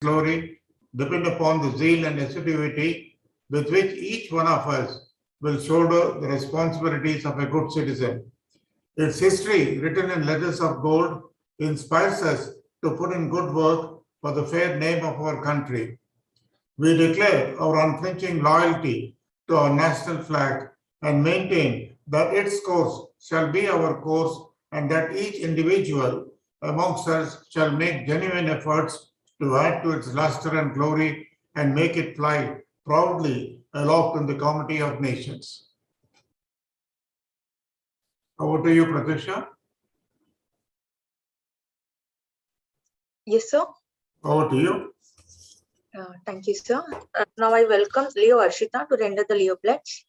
glory depend upon the zeal and assiduity with which each one of us will shoulder the responsibilities of a good citizen. Its history, written in letters of gold, inspires us to put in good work for the fair name of our country. We declare our unflinching loyalty to our national flag and maintain that its course shall be our course and that each individual amongst us shall make genuine efforts to add to its luster and glory and make it fly proudly aloft in the comity of nations. Over to you, Pratyusha. Yes, sir. Over to you. Thank you, sir. Now I welcome Leo Arshita to render the Leo pledge.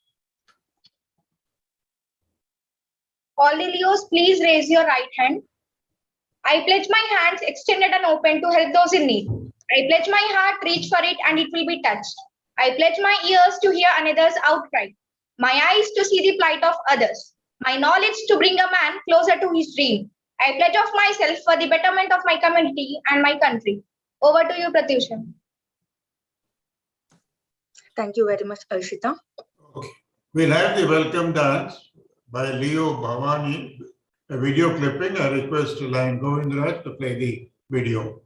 All the Leos, please raise your right hand. I pledge my hands extended and open to help those in need. I pledge my heart, reach for it and it will be touched. I pledge my ears to hear another's outcry, my eyes to see the plight of others, my knowledge to bring a man closer to his dream. I pledge of myself for the betterment of my community and my country. Over to you, Pratyusha. Thank you very much, Arshita. Okay. We'll have the welcome dance by Leo Bhavani, a video clipping. I request Line Govindraj to play the video.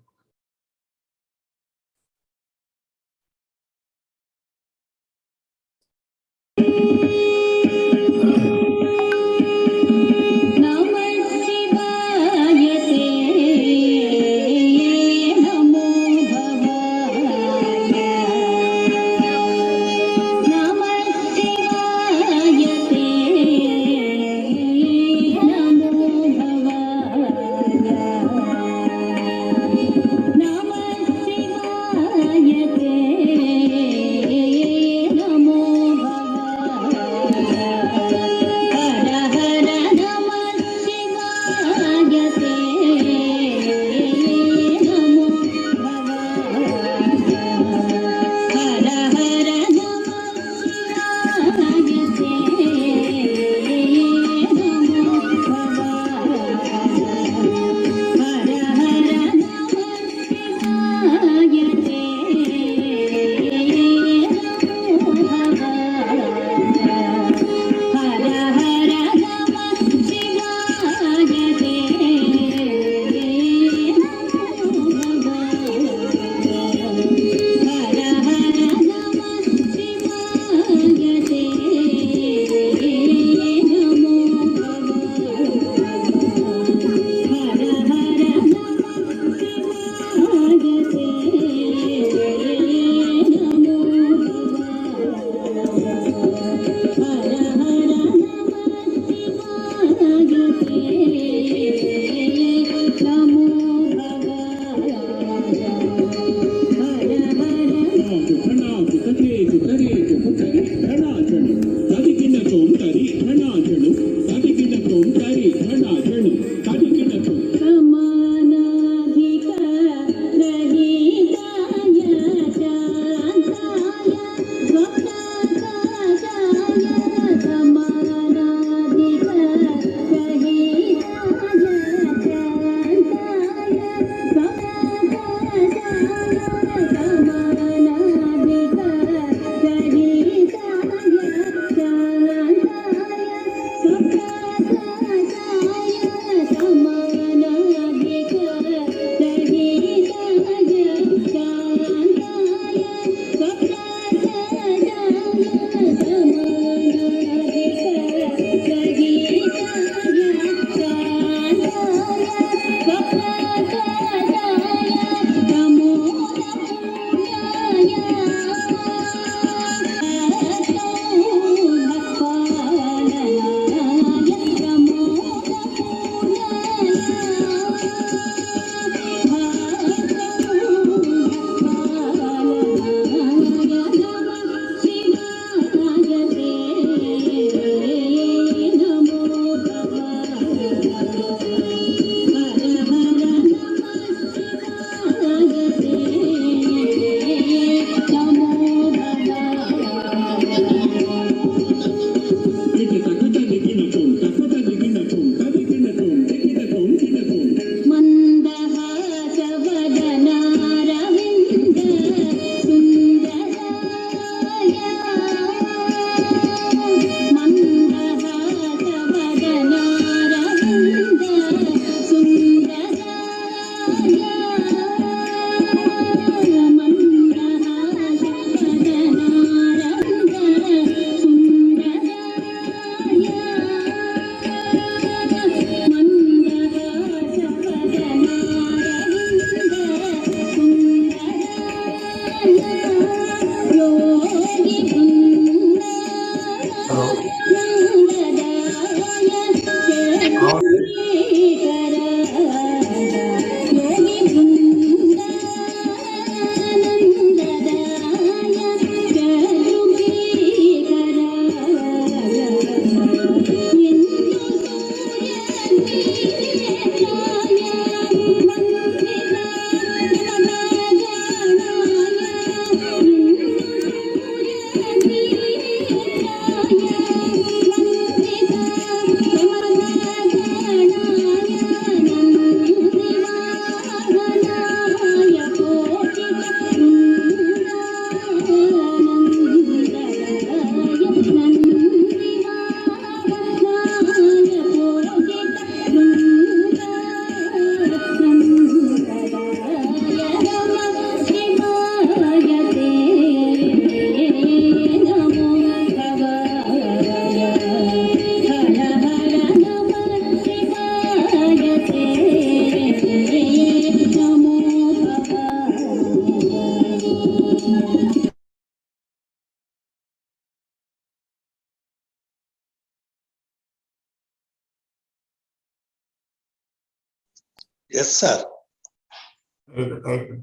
Yes, sir.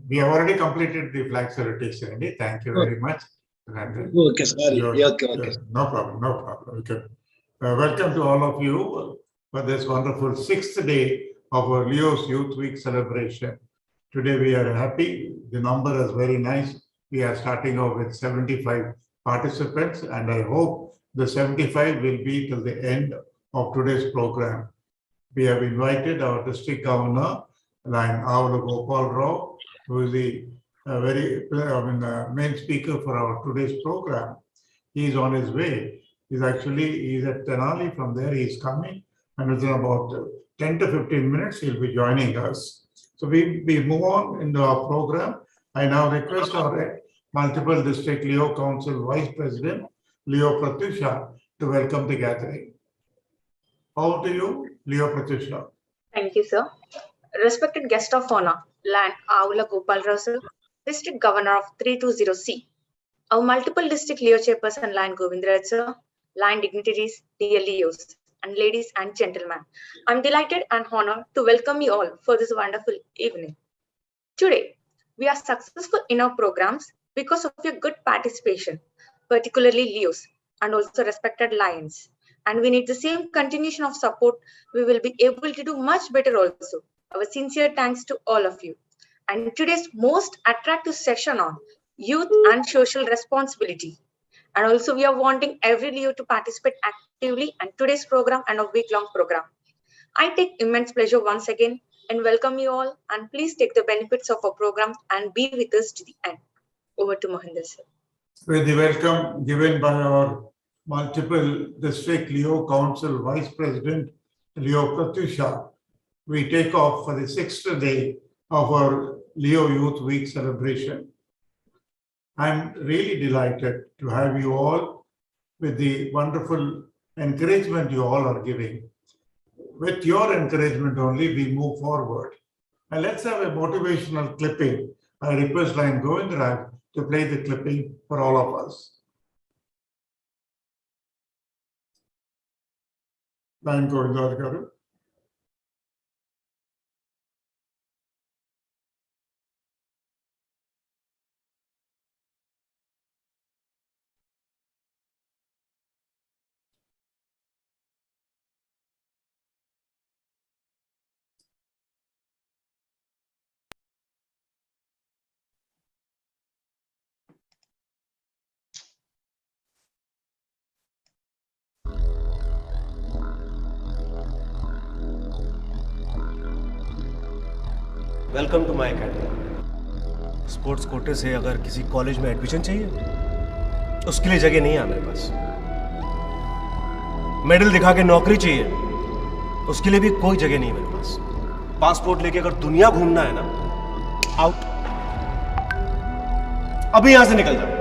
We have already completed the flag salutation. Andy. Thank you very much. And, Okay, sorry. you're- Okay. No problem, no problem. Okay. Welcome to all of you for this wonderful sixth day of our Leo's Youth Week celebration. Today we are happy. The number is very nice. We are starting off with 75 participants, and I hope the 75 will be till the end of today's program. We have invited our district governor, Avula Gopal Rao, who is the main speaker for our today's program. He is on his way. He's at Tenali. From there, he is coming, and within about 10 to 15 minutes, he'll be joining us. So we move on into our program. I now request our multiple district Leo Council Vice President, Leo Pratyusha, to welcome the gathering. Over to you, Leo Pratyusha. Thank you, sir. Respected guest of honor, Land Avula Gopal Rao, sir, District Governor of 320C, our multiple district Leo Chairperson, Land Govindraj, sir, land dignitaries, dear Leos, and ladies and gentlemen. I'm delighted and honored to welcome you all for this wonderful evening. Today, we are successful in our programs because of your good participation, particularly Leos and also respected Lions. And we need the same continuation of support. We will be able to do much better also. Our sincere thanks to all of you. And today's most attractive session on youth and social responsibility. And also we are wanting every Leo to participate actively in today's program and a week-long program. I take immense pleasure once again and welcome you all, and please take the benefits of our program and be with us to the end. Over to Mohinder sir. With the welcome given by our multiple district Leo Council Vice President, Leo Pratyusha, we take off for the sixth day of our Leo Youth Week celebration. I'm really delighted to have you all with the wonderful encouragement you all are giving. With your encouragement only, we move forward. And let's have a motivational clipping. I request Line Govindraj to play the clipping for all of us. Line Govindraj garu. Welcome to my academy. Sports कोटे से अगर किसी college में admission चाहिए उसके लिए जगह नहीं है मेरे पास। मेडल दिखा के नौकरी चाहिए उसके लिए भी कोई जगह नहीं है मेरे पास। पासपोर्ट लेके अगर दुनिया घूमना है ना, आउट। अभी यहां से निकल जाओ।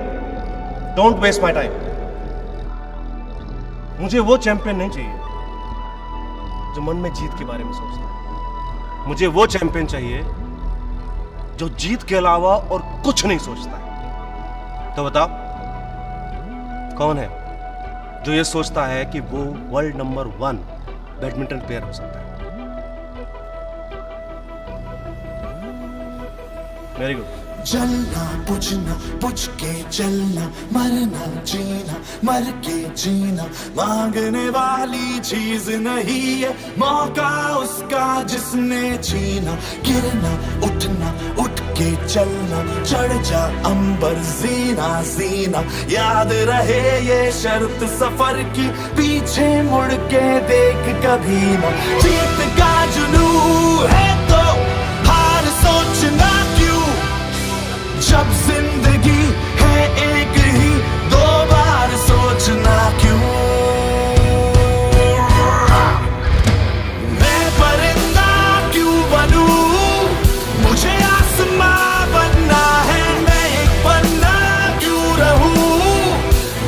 Don't waste my time. मुझे वो चैंपियन नहीं चाहिए जो मन में जीत के बारे में सोचता है। मुझे वो चैंपियन चाहिए जो जीत के अलावा और कुछ नहीं सोचता है। तो बताओ कौन है जो ये सोचता है कि वो वर्ल्ड नंबर 1 बैडमिंटन प्लेयर हो सकता है? Very good. जलना बुझना बुझ के जलना, मरना जीना मर के जीना, मांगने वाली चीज नहीं है मौका उसका जिसने छीना। गिरना उठना उठ के चलना, चढ़ जा अंबर जीना जीना, याद रहे ये शर्त सफर की, पीछे मुड़ के देख कभी ना। जीत का जुनून है तो हार सोचना क्यों, जब जिंदगी है एक ही, दो बार सोचना क्यों। मैं परिंदा क्यों बनूं, मुझे आसमां बनना है। मैं एक पन्ना क्यों रहूं,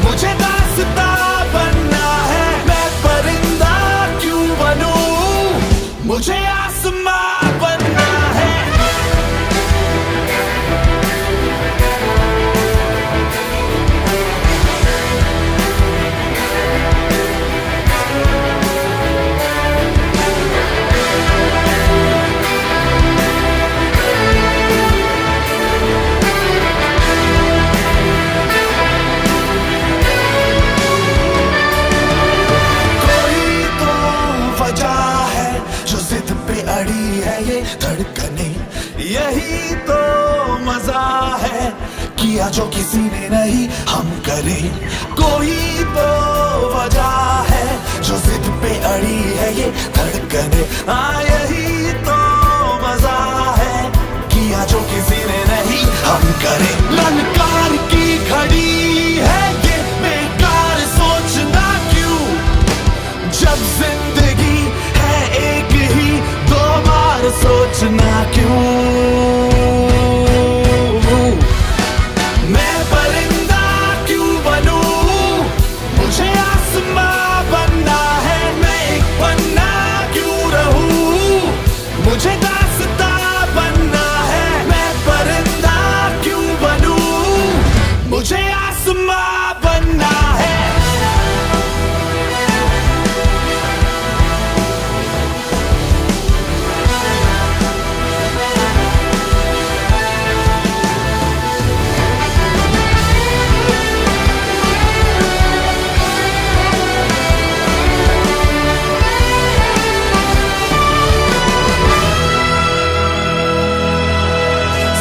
मुझे दास्तां बनना है। मैं परिंदा क्यों बनूं, मुझे आसमां किया जो किसी ने नहीं हम करें। कोई तो वजह है जो जिद पे अड़ी है ये धड़कने, हाँ यही तो मजा है, किया जो किसी ने नहीं हम करें। ललकार की घड़ी है ये बेकार सोचना क्यों, जब जिंदगी है एक ही दो बार सोचना क्यों। मैं परिंदा क्यों बनूं, मुझे आसमां बनना है, मैं एक पन्ना क्यों रहूं, मुझे दास्तां बनना है। मैं परिंदा क्यों बनूं, मुझे आसमां बनना है।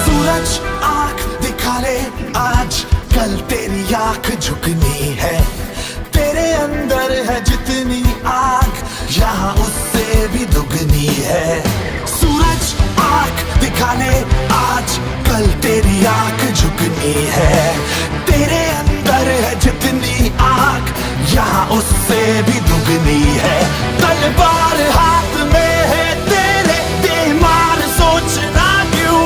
सूरज आंख दिखा ले आज, कल तेरी आंख झुकनी है। तेरे अंदर है जितनी आग, यहाँ उससे भी दुगनी है। सूरज आंख दिखा ले आज, कल तेरी आंख झुकनी है। तेरे अंदर है जितनी आग, यहाँ उससे भी दुगनी है। तलवार हाथ में है तेरे, बेईमान सोचना क्यों,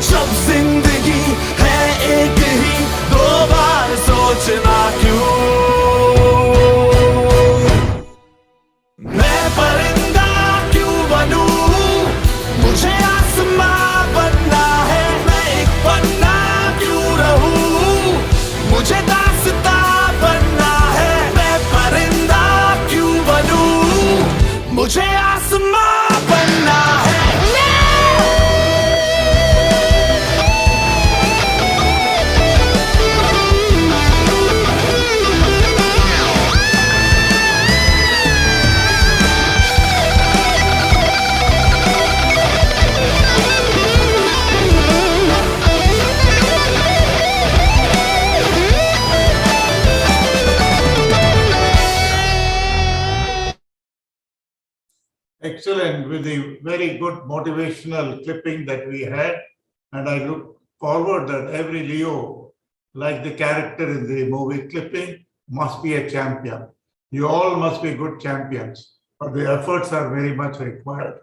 जब जिंदगी है एक ही दो बार सोचना क्यों। मैं परिंदा क्यों बनूं, मुझे आसमां बनना है, मैं एक पन्ना क्यों रहूं, मुझे दास्तां बनना है। मैं परिंदा क्यों बनूं, मुझे आसमां बनना है। Excellent, with the very good motivational clipping that we had. And I look forward that every Leo, like the character in the movie clipping, must be a champion. You all must be good champions, but the efforts are very much required.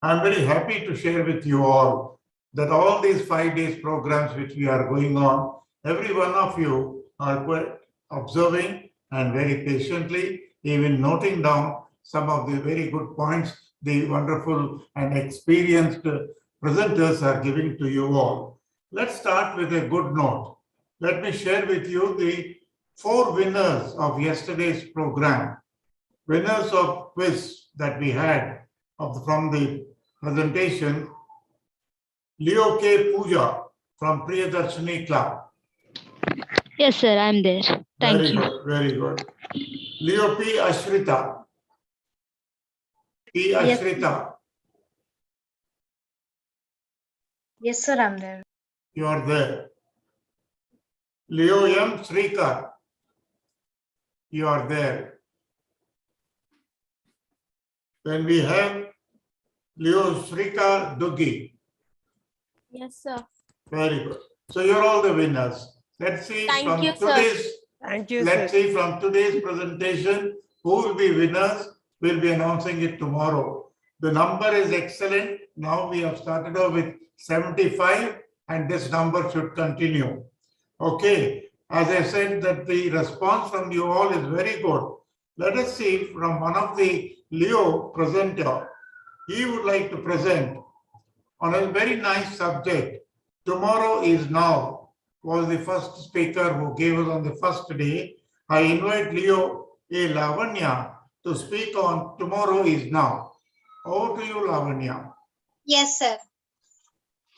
I'm very happy to share with you all that all these 5 days programs which we are going on, every one of you are quite observing and very patiently, even noting down some of the very good points the wonderful and experienced presenters are giving to you all. Let's start with a good note. Let me share with you the 4 winners of yesterday's program, winners of quiz that we had from the presentation. Leo K. Pooja from Priyadarshini Club. Yes, sir, I'm there. Thank Very you. good, very good. Leo P. Ashrita. P. Yes. Ashrita, Yes, sir, I'm there. you are there. Leo M. Srikar, you are there. Then we have Leo Srikar Duggi. Yes, sir. Very good. So you're all the winners. Let's see Thank from you, sir. today's Thank you, let's see from today's presentation who will be winners. We'll be announcing it tomorrow. The number is excellent. Now we have started off with 75 and this number should continue. Okay. As I said that the response from you all is very good. Let us see from one of the Leo presenter. He would like to present on a very nice subject. Tomorrow is now was the first speaker who gave us on the first day. I invite Leo A. Lavanya to speak on Tomorrow is Now. Over to you, Lavanya. Yes, sir.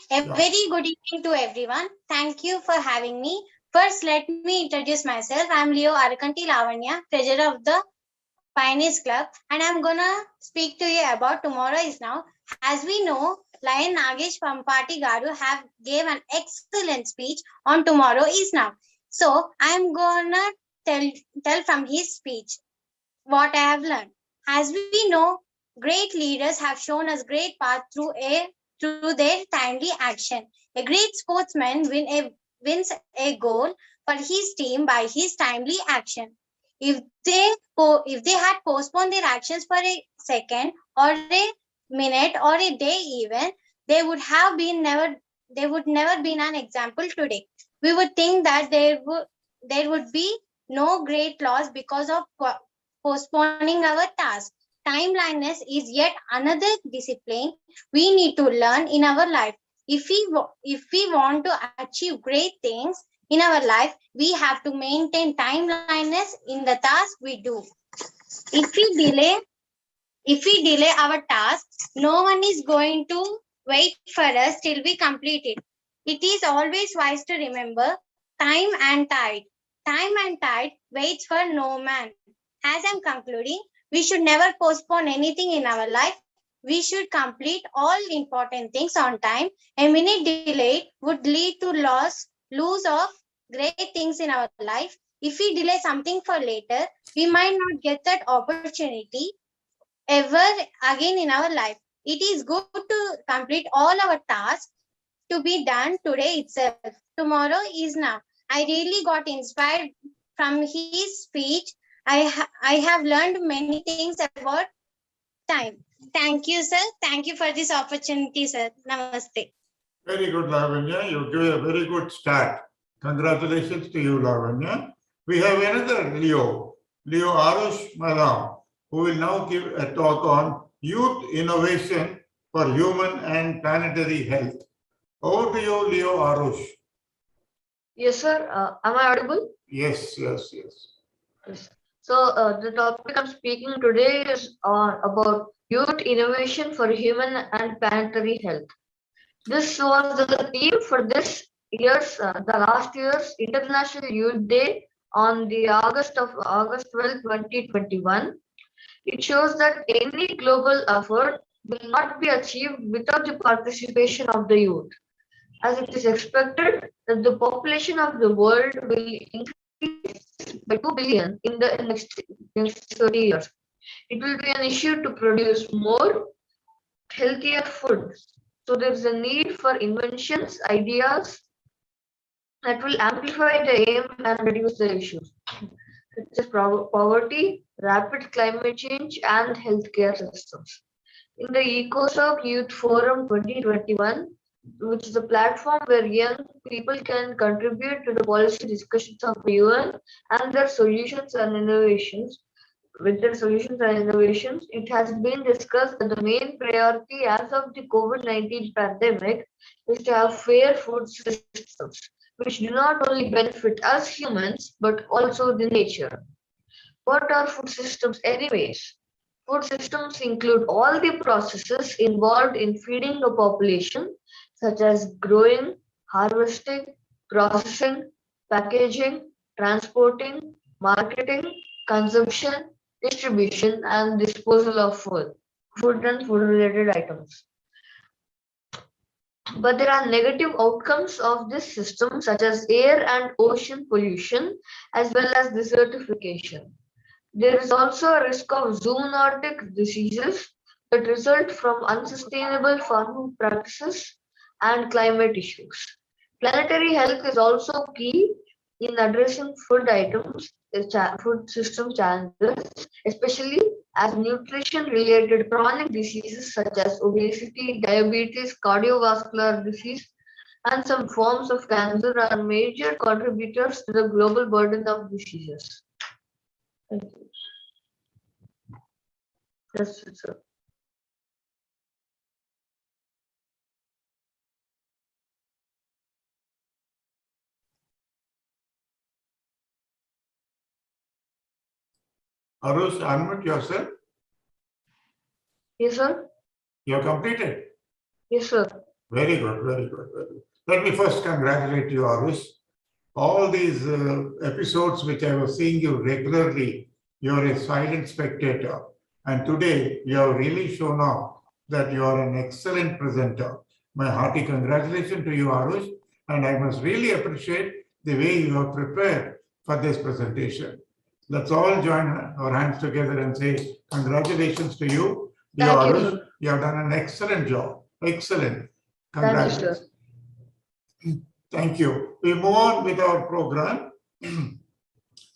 A Yeah. very good evening to everyone. Thank you for having me. First, let me introduce myself. I'm Leo Arakanti Lavanya, treasurer of the Pioneers Club, and I'm gonna speak to you about Tomorrow Is Now. As we know, Lion Nagesh Pampati Garu have gave an excellent speech on Tomorrow Is Now. So I'm gonna tell from his speech what I have learned. As we know, great leaders have shown us great path through their timely action. A great sportsman wins a goal for his team by his timely action. If they had postponed their actions for a second or a minute or a day even, they would never been an example today. We would think that there would be no great loss because of postponing our task. Timeliness is yet another discipline we need to learn in our life. If we want to achieve great things in our life, we have to maintain timeliness in the task we do. If we delay our task, no one is going to wait for us till we complete it. It is always wise to remember time and tide. Time and tide waits for no man. As I'm concluding, we should never postpone anything in our life. We should complete all important things on time. A minute delayed would lead to lose of great things in our life. If we delay something for later, we might not get that opportunity ever again in our life. It is good to complete all our tasks to be done today itself. Tomorrow is now. I really got inspired from his speech. I have learned many things about time. Thank you, sir. Thank you for this opportunity, sir. Namaste. Very good, Lavanya. You give a very good start. Congratulations to you, Lavanya. We have another Leo Arush Madam, who will now give a talk on youth innovation for human and planetary health. Over to you, Leo Arush. Yes, sir. Am I audible? Yes. Yes. So the topic I'm speaking today is about youth innovation for human and planetary health. This was the theme for this year's, the last year's International Youth Day on the August 12, 2021. It shows that any global effort will not be achieved without the participation of the youth, as it is expected that the population of the world will increase by 2 billion in the next 30 years. It will be an issue to produce more healthier food. So there is a need for inventions, ideas that will amplify the aim and reduce the issues, such as poverty, rapid climate change, and healthcare systems. In the EcoServe Youth Forum 2021, which is a platform where young people can contribute to the policy discussions of the UN and their solutions and innovations. With their solutions and innovations, it has been discussed that the main priority as of the COVID-19 pandemic is to have fair food systems, which do not only benefit us humans, but also the nature. What are food systems anyways? Food systems include all the processes involved in feeding a population, such as growing, harvesting, processing, packaging, transporting, marketing, consumption, distribution, and disposal of food and food-related items. But there are negative outcomes of this system, such as air and ocean pollution, as well as desertification. There is also a risk of zoonotic diseases that result from unsustainable farming practices and climate issues. Planetary health is also key in addressing food system challenges, especially as nutrition-related chronic diseases such as obesity, diabetes, cardiovascular disease, and some forms of cancer are major contributors to the global burden of diseases. Thank you. That's it, sir. Arush, unmute yourself. Yes, sir. You have completed. Yes, sir. Very good, very good, very good. Let me first congratulate you, Arush. All these episodes which I was seeing you regularly, you're a silent spectator. And today, you have really shown off that you are an excellent presenter. My hearty congratulations to you, Arush. And I must really appreciate the way you have prepared for this presentation. Let's all join our hands together and say congratulations to you. Dear Thank you, Arush, sir. you have done an excellent job. Excellent. Thank you, Congratulations. sir. Thank you. We move on with our program.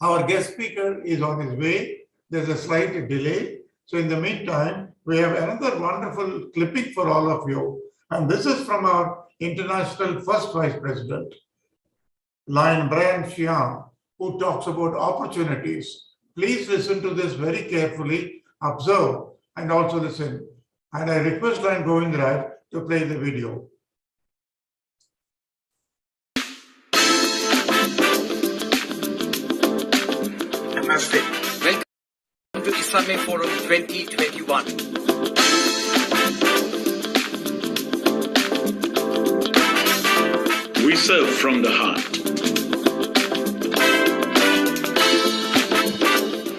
Our guest speaker is on his way. There's a slight delay. So in the meantime, we have another wonderful clipping for all of you. And this is from our international first vice president, Lion Brian Xiang, who talks about opportunities. Please listen to this very carefully, observe, and also listen. And I request Lion Govindraj to play the video. Namaste. Welcome to Islamic Forum 2021. We serve from the heart.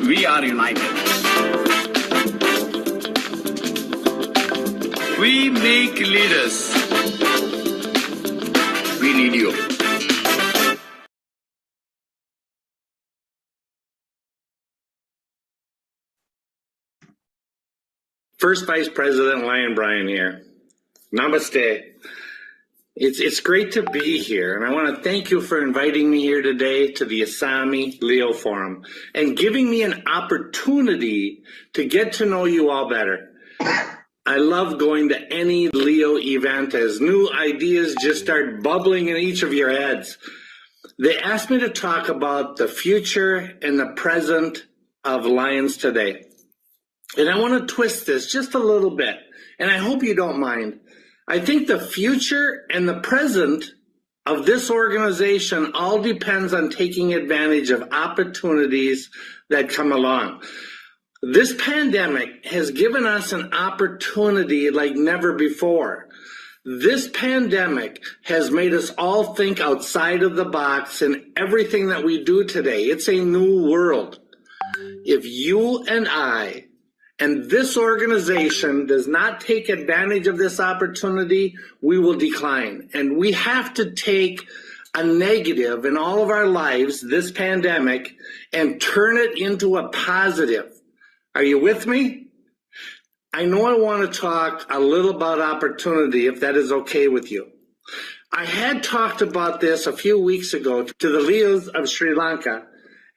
We are united. We make leaders. We need you. First Vice President Lion Brian here. Namaste. It's great to be here, and I want to thank you for inviting me here today to the Asami Leo Forum and giving me an opportunity to get to know you all better. I love going to any Leo event as new ideas just start bubbling in each of your heads. They asked me to talk about the future and the present of Lions today. And I want to twist this just a little bit, and I hope you don't mind. I think the future and the present of this organization all depends on taking advantage of opportunities that come along. This pandemic has given us an opportunity like never before. This pandemic has made us all think outside of the box in everything that we do today. It's a new world. If you and I and this organization does not take advantage of this opportunity, we will decline. And we have to take a negative in all of our lives, this pandemic, and turn it into a positive. Are you with me? I know I want to talk a little about opportunity, if that is okay with you. I had talked about this a few weeks ago to the Leos of Sri Lanka,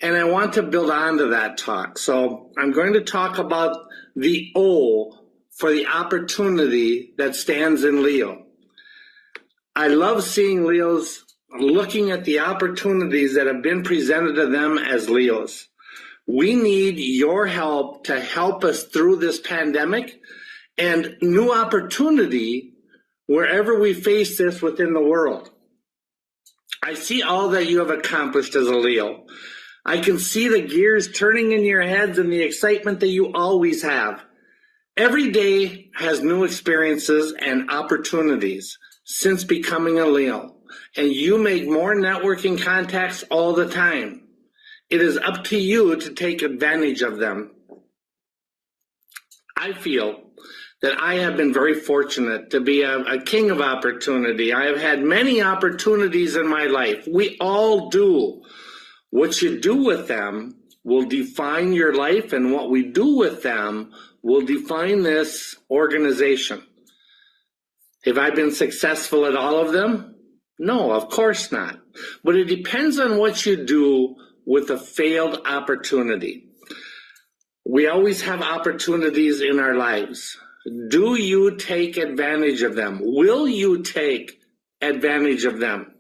and I want to build on to that talk. So I'm going to talk about the O for the opportunity that stands in Leo. I love seeing Leos looking at the opportunities that have been presented to them as Leos. We need your help to help us through this pandemic and new opportunity wherever we face this within the world. I see all that you have accomplished as a Leo. I can see the gears turning in your heads and the excitement that you always have. Every day has new experiences and opportunities since becoming a Leo, and you make more networking contacts all the time. It is up to you to take advantage of them. I feel that I have been very fortunate to be a king of opportunity. I have had many opportunities in my life. We all do. What you do with them will define your life, and what we do with them will define this organization. Have I been successful at all of them? No, of course not. But it depends on what you do with a failed opportunity. We always have opportunities in our lives. Do you take advantage of them? Will you take advantage of them?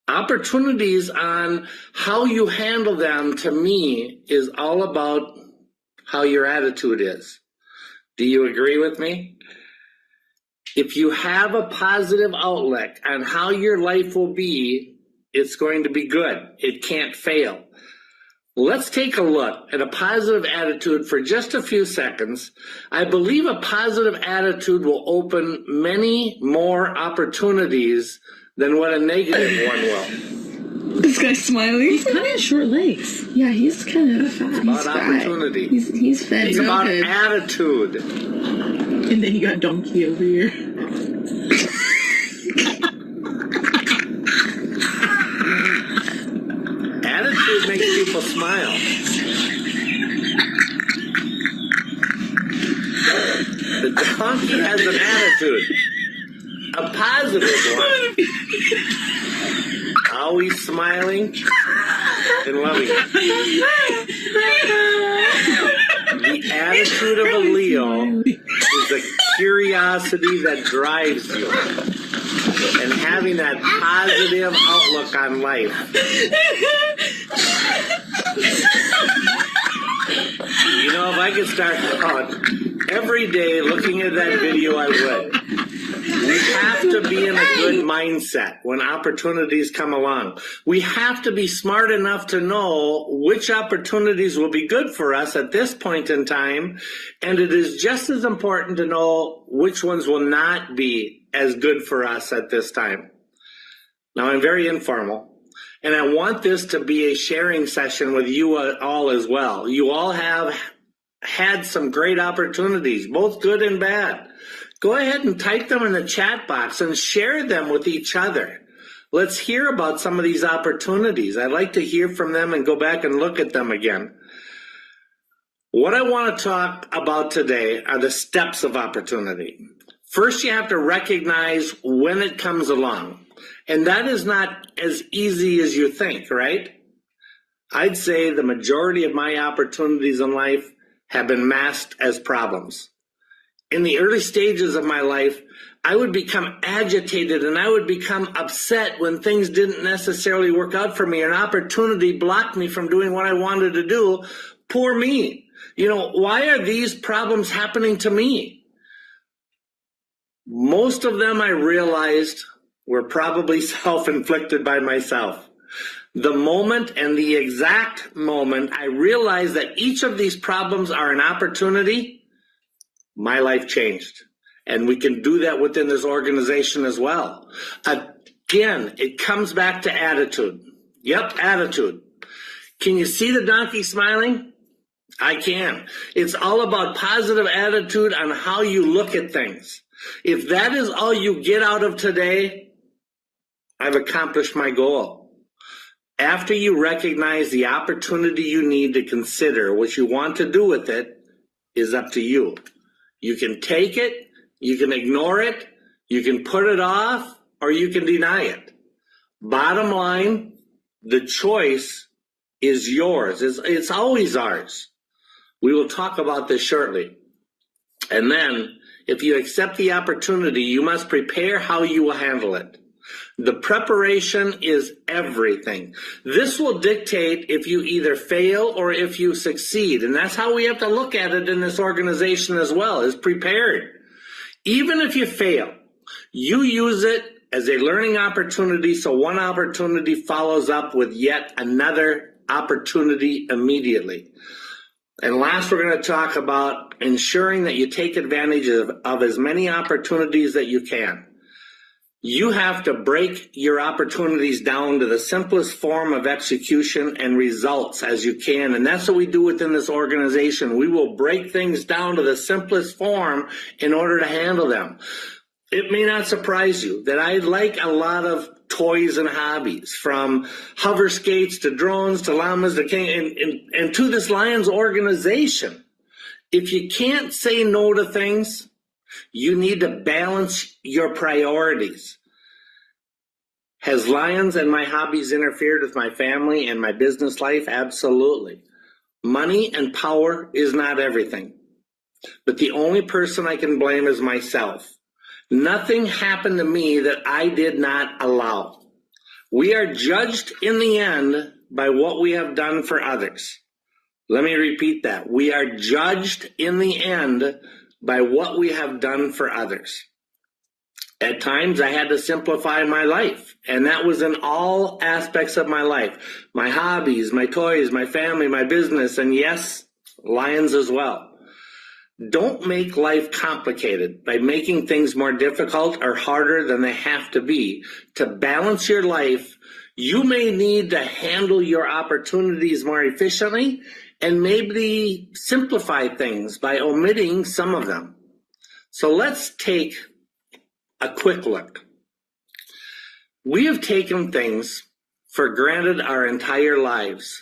Opportunities on how you handle them, to me, is all about how your attitude is. Do you agree with me? If you have a positive outlook on how your life will be, it's going to be good. It can't fail. Let's take a look at a positive attitude for just a few seconds. I believe a positive attitude will open many more opportunities than what a negative one will. this guy smiling? He's kind of short legs. Yeah, he's kind of fat. About opportunity. He's fat. It's about attitude. And then you got Donkey over here. Attitude makes people smile. The donkey has an attitude, a positive one. Always smiling and loving. The attitude of a Leo is the curiosity that drives you. And having that positive outlook on life. You know, if I could start out every day looking at that video, I would. We have to be in a good mindset when opportunities come along. We have to be smart enough to know which opportunities will be good for us at this point in time, and it is just as important to know which ones will not be as good for us at this time. Now, I'm very informal, and I want this to be a sharing session with you all as well. You all have had some great opportunities, both good and bad. Go ahead and type them in the chat box and share them with each other. Let's hear about some of these opportunities. I'd like to hear from them and go back and look at them again. What I want to talk about today are the steps of opportunity. First, you have to recognize when it comes along. And that is not as easy as you think, right? I'd say the majority of my opportunities in life have been masked as problems. In the early stages of my life, I would become agitated and I would become upset when things didn't necessarily work out for me. An opportunity blocked me from doing what I wanted to do. Poor me. You know, why are these problems happening to me? Most of them I realized were probably self-inflicted by myself. The moment and the exact moment I realized that each of these problems are an opportunity, my life changed. And we can do that within this organization as well. Again, it comes back to attitude. Yep, attitude. Can you see the donkey smiling? I can. It's all about positive attitude on how you look at things. If that is all you get out of today, I've accomplished my goal. After you recognize the opportunity you need to consider what you want to do with it is up to you. You can take it, you can ignore it, you can put it off, or you can deny it. Bottom line, the choice is yours. It's always ours. We will talk about this shortly. And then, if you accept the opportunity, you must prepare how you will handle it. The preparation is everything. This will dictate if you either fail or if you succeed. And that's how we have to look at it in this organization as well, is prepared. Even if you fail, you use it as a learning opportunity, so one opportunity follows up with yet another opportunity immediately. And last, we're going to talk about ensuring that you take advantage of as many opportunities that you can. You have to break your opportunities down to the simplest form of execution and results as you can. And that's what we do within this organization. We will break things down to the simplest form in order to handle them. It may not surprise you that I like a lot of toys and hobbies, from hover skates to drones to llamas to and to this Lions organization. If you can't say no to things, you need to balance your priorities. Has Lions and my hobbies interfered with my family and my business life? Absolutely. Money and power is not everything. But the only person I can blame is myself. Nothing happened to me that I did not allow. We are judged in the end by what we have done for others. Let me repeat that. We are judged in the end by what we have done for others. At times, I had to simplify my life, and that was in all aspects of my life. My hobbies, my toys, my family, my business, and yes, Lions as well. Don't make life complicated by making things more difficult or harder than they have to be. To balance your life, You may need to handle your opportunities more efficiently and maybe simplify things by omitting some of them. So let's take a quick look. We have taken things for granted our entire lives.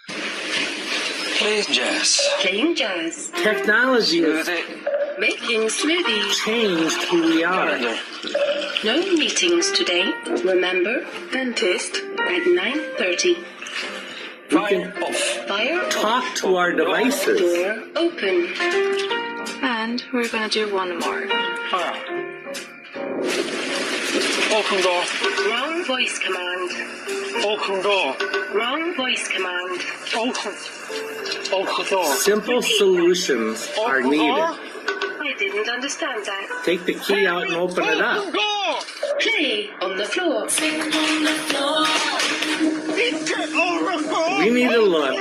Playing jazz. Playing jazz. Technology has Making smoothies. changed who we are. No meetings today. Remember, dentist at 9:30. We can Fire talk off. to our devices. Door open. And we're gonna do one more. Open door. Wrong voice command. Open door. Wrong voice command. Open door. Simple solutions are needed. I didn't understand that. Take the key out and open it up. Play on the floor. We need to look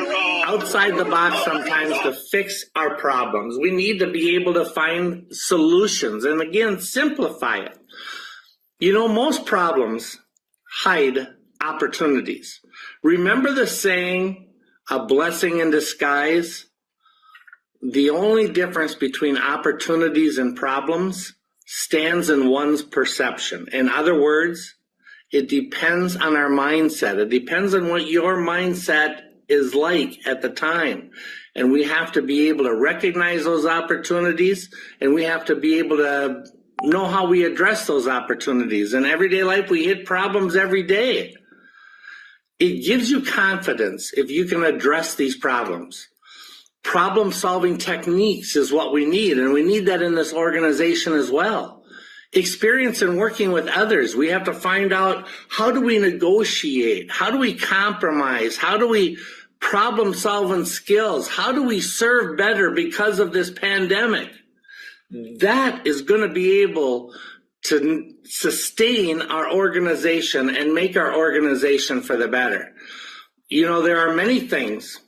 outside the box sometimes to fix our problems. We need to be able to find solutions and again, simplify it. You know, most problems hide opportunities. Remember the saying, a blessing in disguise? The only difference between opportunities and problems stands in one's perception. In other words, it depends on our mindset. It depends on what your mindset is like at the time. And we have to be able to recognize those opportunities, and we have to be able to know how we address those opportunities. In everyday life, we hit problems every day. It gives you confidence if you can address these problems. Problem-solving techniques is what we need, and we need that in this organization as well. Experience in working with others. We have to find out, how do we negotiate? How do we compromise? How do we problem-solving skills? How do we serve better because of this pandemic? That is going to be able to sustain our organization and make our organization for the better. You know, there are many things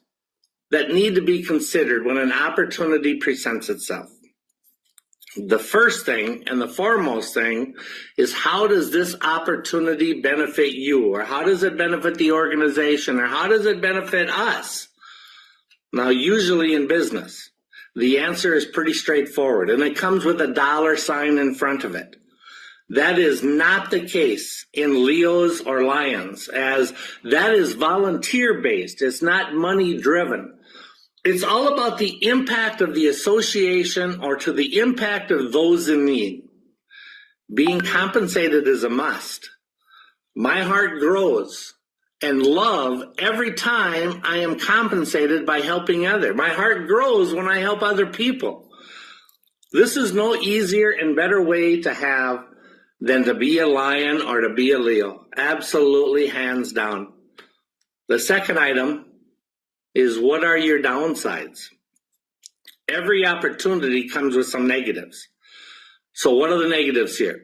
that need to be considered when an opportunity presents itself. The first thing and the foremost thing is, how does this opportunity benefit you? Or how does it benefit the organization? Or how does it benefit us? Now, usually in business, the answer is pretty straightforward, and it comes with a dollar sign in front of it. That is not the case in Leos or Lions, as that is volunteer-based. It's not money-driven. It's all about the impact of the association or to the impact of those in need. Being compensated is a must. My heart grows and love every time I am compensated by helping others. My heart grows when I help other people. This is no easier and better way to have than to be a Lion or to be a Leo. Absolutely, hands down. The second item is, what are your downsides? Every opportunity comes with some negatives. So what are the negatives here?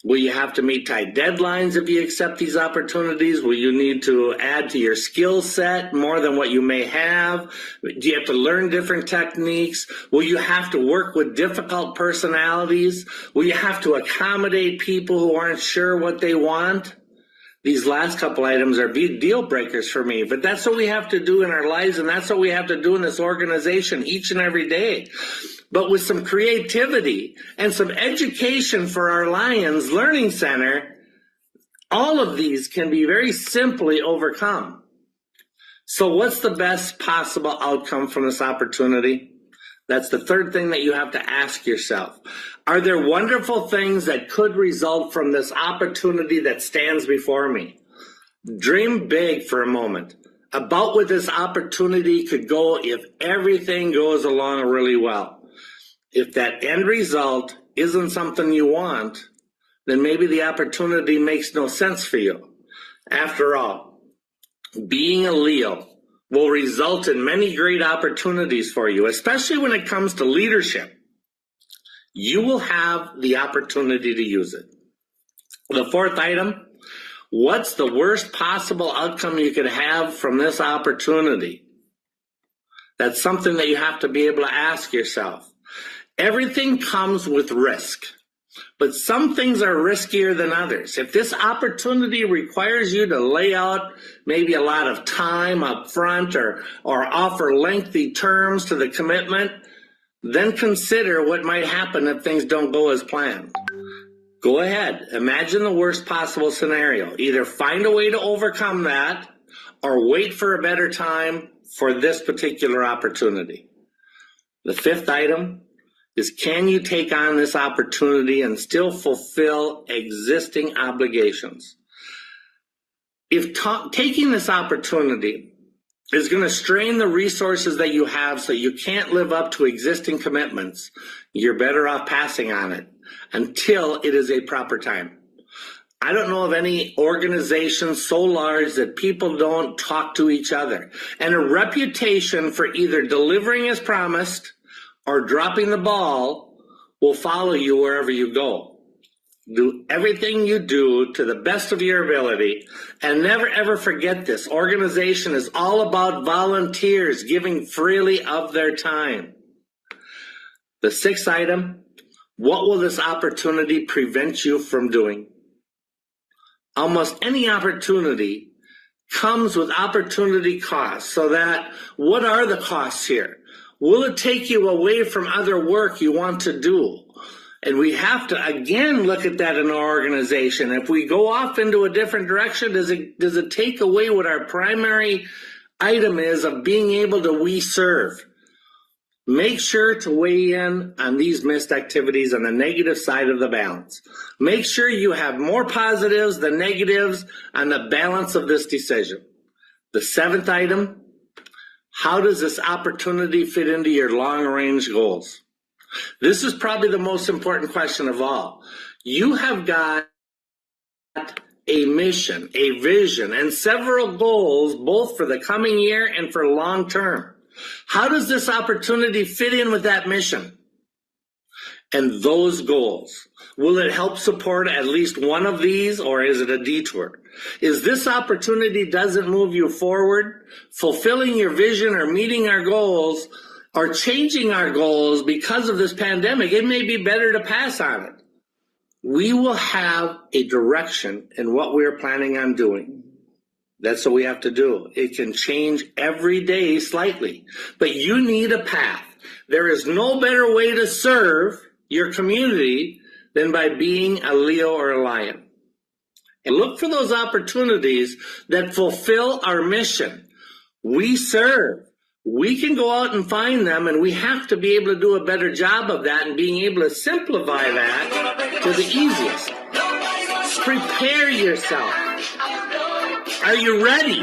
Will you have to meet tight deadlines if you accept these opportunities? Will you need to add to your skill set more than what you may have? Do you have to learn different techniques? Will you have to work with difficult personalities? Will you have to accommodate people who aren't sure what they want? These last couple items are big deal breakers for me, but that's what we have to do in our lives, and that's what we have to do in this organization each and every day. But with some creativity and some education for our Lions Learning Center, all of these can be very simply overcome. So what's the best possible outcome from this opportunity? That's the third thing that you have to ask yourself. Are there wonderful things that could result from this opportunity that stands before me? Dream big for a moment about what this opportunity could go if everything goes along really well. If that end result isn't something you want, then maybe the opportunity makes no sense for you. After all, being a Leo will result in many great opportunities for you, especially when it comes to leadership. You will have the opportunity to use it. The fourth item, what's the worst possible outcome you could have from this opportunity? That's something that you have to be able to ask yourself. Everything comes with risk. But some things are riskier than others. If this opportunity requires you to lay out maybe a lot of time up front or offer lengthy terms to the commitment, then consider what might happen if things don't go as planned. Go ahead, imagine the worst possible scenario. Either find a way to overcome that or wait for a better time for this particular opportunity. The fifth item is, can you take on this opportunity and still fulfill existing obligations? If taking this opportunity is going to strain the resources that you have so you can't live up to existing commitments, you're better off passing on it until it is a proper time. I don't know of any organization so large that people don't talk to each other, and a reputation for either delivering as promised or dropping the ball will follow you wherever you go. Do everything you do to the best of your ability, and never ever forget this. Organization is all about volunteers giving freely of their time. The sixth item, what will this opportunity prevent you from doing? Almost any opportunity comes with opportunity costs. So that, what are the costs here? Will it take you away from other work you want to do? And we have to, again, look at that in our organization. If we go off into a different direction, does it take away what our primary item is of being able to we serve? Make sure to weigh in on these missed activities on the negative side of the balance. Make sure you have more positives than negatives on the balance of this decision. The seventh item, how does this opportunity fit into your long-range goals? This is probably the most important question of all. You have got a mission, a vision, and several goals, both for the coming year and for long term. How does this opportunity fit in with that mission and those goals? Will it help support at least one of these, or is it a detour? Is this opportunity doesn't move you forward, fulfilling your vision or meeting our goals or changing our goals because of this pandemic? It may be better to pass on it. We will have a direction in what we're planning on doing. That's what we have to do. It can change every day slightly, but you need a path. There is no better way to serve your community than by being a Leo or a Lion. And look for those opportunities that fulfill our mission. We serve. We can go out and find them, and we have to be able to do a better job of that and being able to simplify that to the easiest. Prepare yourself. Are you ready?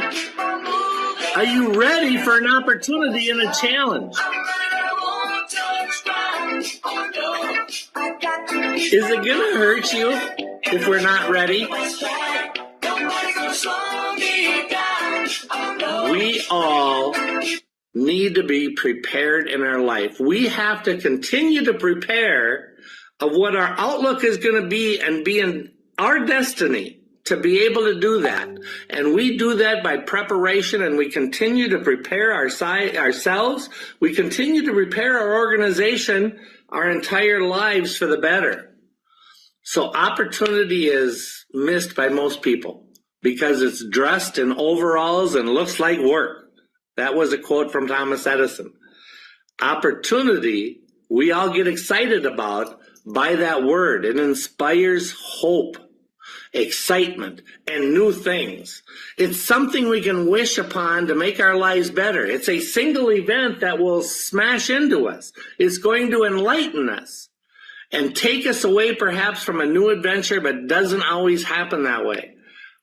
Are you ready for an opportunity and a challenge? Is it going to hurt you if we're not ready? We all need to be prepared in our life. We have to continue to prepare of what our outlook is going to be and be in our destiny to be able to do that. And we do that by preparation, and we continue to prepare ourselves. We continue to prepare our organization our entire lives for the better. So opportunity is missed by most people because it's dressed in overalls and looks like work. That was a quote from Thomas Edison. Opportunity, we all get excited about by that word. It inspires hope, excitement, and new things. It's something we can wish upon to make our lives better. It's a single event that will smash into us. It's going to enlighten us and take us away perhaps from a new adventure, but doesn't always happen that way.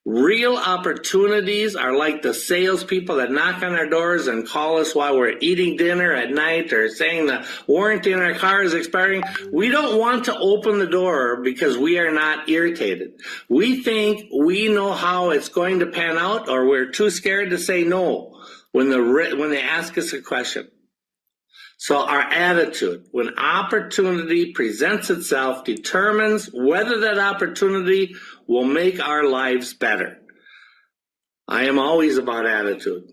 Real opportunities are like the salespeople that knock on our doors and call us while we're eating dinner at night or saying the warranty in our car is expiring. We don't want to open the door because we are not irritated. We think we know how it's going to pan out, or we're too scared to say no when they ask us a question. So our attitude, when opportunity presents itself, determines whether that opportunity will make our lives better. I am always about attitude.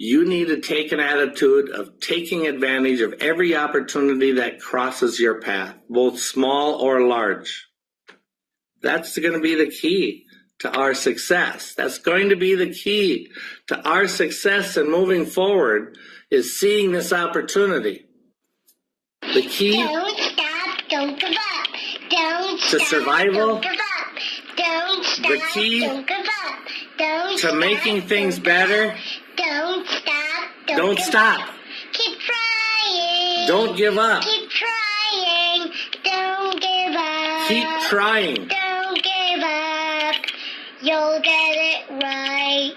You need to take an attitude of taking advantage of every opportunity that crosses your path, both small or large. That's going to be the key to our success. That's going to be the key to our success and moving forward is seeing this opportunity. The key Don't stop, don't give up. Don't to stop, survival, don't give up. Don't stop, the key don't give up. Don't to stop, making things don't give better, up. Don't stop, don't give stop. up. Keep trying. Don't give up. Keep trying. Don't give up. Keep trying. Don't give up. You'll get it right.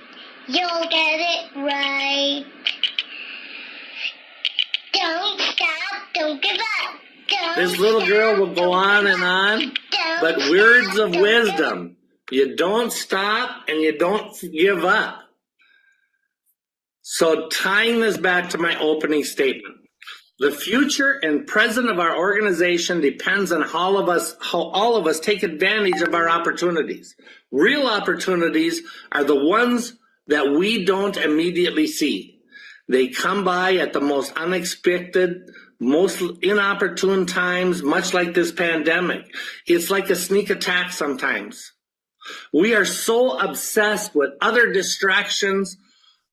You'll get it right. Don't stop. Don't give up. Don't This little girl will go on and on, but words of wisdom. You don't stop and you don't give up. So tying this back to my opening statement, the future and present of our organization depends on how all of us take advantage of our opportunities. Real opportunities are the ones that we don't immediately see. They come by at the most unexpected, most inopportune times, much like this pandemic. It's like a sneak attack sometimes. We are so obsessed with other distractions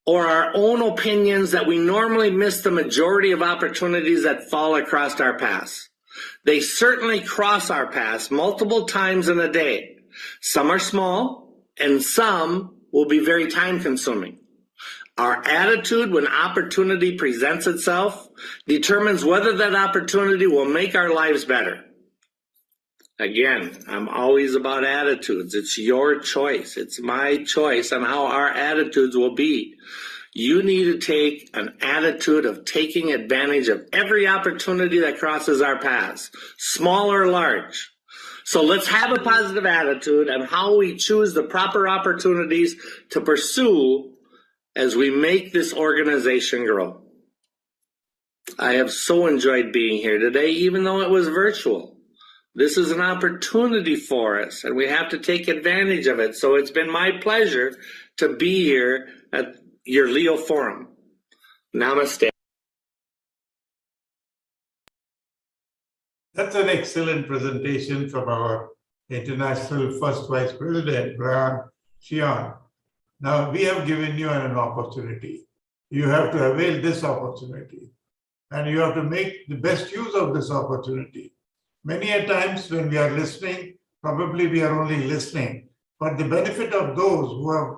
or our own opinions that we normally miss the majority of opportunities that fall across our paths. They certainly cross our paths multiple times in a day. Some are small and some will be very time consuming. Our attitude when opportunity presents itself determines whether that opportunity will make our lives better. Again, I'm always about attitudes. It's your choice. It's my choice on how our attitudes will be. You need to take an attitude of taking advantage of every opportunity that crosses our paths, small or large. So let's have a positive attitude on how we choose the proper opportunities to pursue as we make this organization grow. I have so enjoyed being here today, even though it was virtual. This is an opportunity for us, and we have to take advantage of it. So it's been my pleasure to be here at your Leo Forum. Namaste. That's an excellent presentation from our International First Vice President, Brian Sheehan. Now, we have given you an opportunity. You have to avail this opportunity, and you have to make the best use of this opportunity. Many a times when we are listening, probably we are only listening, but the benefit of those who have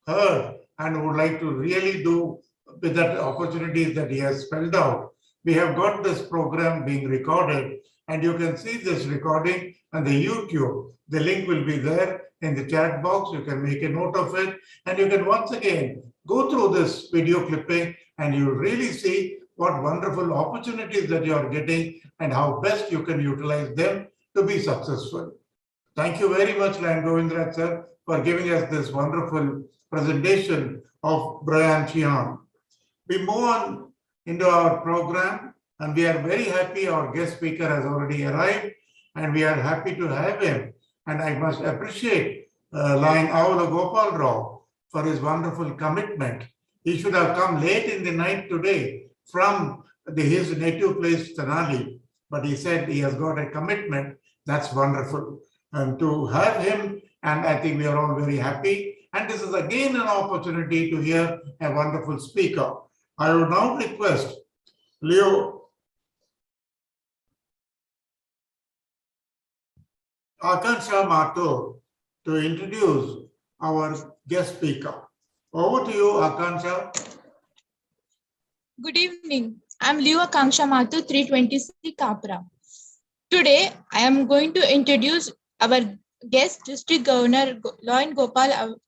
heard and would like to really do with that opportunity that he has spelled out, we have got this program being recorded, and you can see this recording on the YouTube. The link will be there in the chat box. You can make a note of it, and you can once again go through this video clipping, and you really see what wonderful opportunities that you are getting and how best you can utilize them to be successful. Thank you very much, Lion Govindrat sir, for giving us this wonderful presentation of Brian Sheehan. We move on into our program, and we are very happy our guest speaker has already arrived, and we are happy to have him. And I must appreciate Lion Avula Gopal Rao for his wonderful commitment. He should have come late in the night today from his native place, Tenali, but he said he has got a commitment. That's wonderful. And to have him, and I think we are all very happy. And this is again an opportunity to hear a wonderful speaker. I would now request Leo Akansha Mathur to introduce our guest speaker. Over to you, Akansha. Good evening. I'm Leo Akanksha Mathur, 320C Kapra. Today, I am going to introduce our guest, District Governor Lion Gopal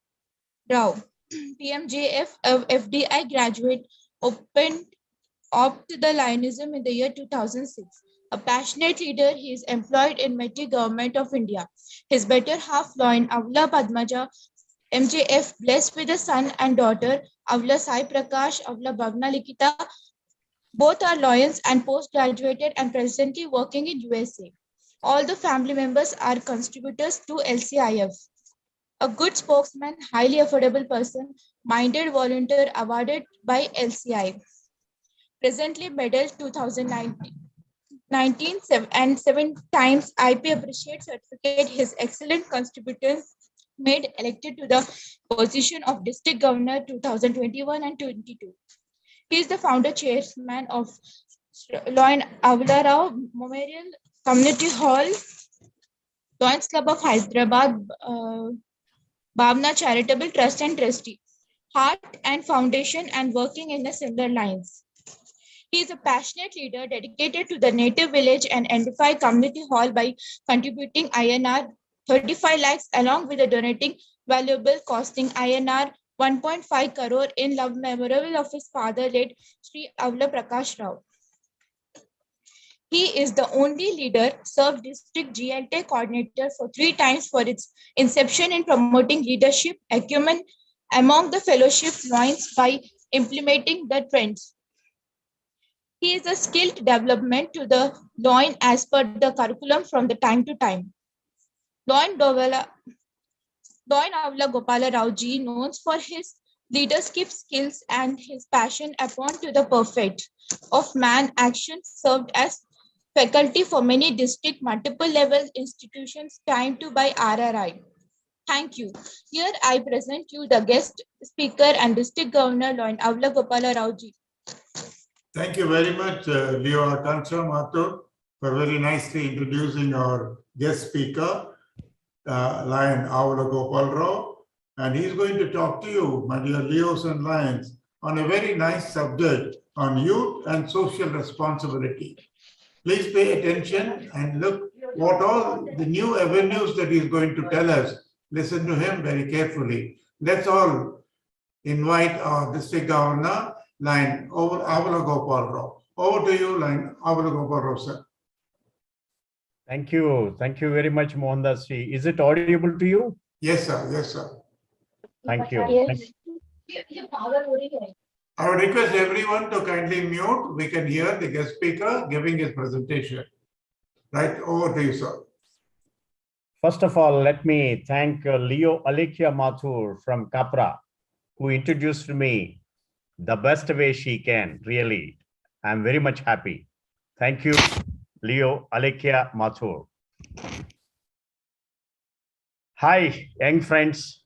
Rao, PMJF FDI graduate, opened up to the Lionism in the year 2006. A passionate leader, he is employed in Metri Government of India. His better half, Lion Avula Padmaja, MJF, blessed with a son and daughter, Avula Sai Prakash, Avula Bhavna Likita. Both are lawyers and post-graduated and presently working in USA. All the family members are contributors to LCIF. a good spokesman, highly affordable person, minded volunteer awarded by LCI. Presently medal 2019 and 7 times IP Appreciate Certificate. His excellent contributors made elected to the position of District Governor 2021 and 22. He is the founder chairman of Lion Avula Rao Memorial Community Hall, Lions Club of Hyderabad, Bhavna Charitable Trust and Trustee, Heart and Foundation, and working in the similar lines. He is a passionate leader dedicated to the native village and Edify Community Hall by contributing INR 35 lakhs along with the donating valuable costing INR 1.5 crore in love memorial of his father late Sri Avula Prakash Rao. He is the only leader served district GLT coordinator for 3 times for its inception in promoting leadership acumen among the fellowship lines by implementing the trends. He is a skilled development to the loin as per the curriculum from the time to time. Loin Avula Gopala Rao ji, known for his leadership skills and his passion upon to the perfect of man action, served as faculty for many district multiple level institutions timed to by RRI. Thank you. Here I present you the guest speaker and District Governor Loin Avula Gopala Rao ji. Thank you very much, Leo Akansha Mathur, for very nicely introducing our guest speaker, Lion Avula Gopal Rao. And he's going to talk to you, my dear Leos and Lions, on a very nice subject on youth and social responsibility. Please pay attention and look what all the new avenues that he's going to tell us. Listen to him very carefully. Let's all invite our District Governor, Lion Avula Gopal Rao. Over to you, Lion Avula Gopal Rao, sir. Thank you. Thank you very much, Mohandas ji. Is it audible to you? Yes, sir. Yes, sir. Thank you. Yes. I would request everyone to kindly mute. We can hear the guest speaker giving his presentation. Right, over to you, sir. First of all, let me thank Leo Alekia Mathur from Capra, who introduced me the best way she can, really. I'm very much happy. Thank you, Leo Alekia Mathur. Hi, young friends.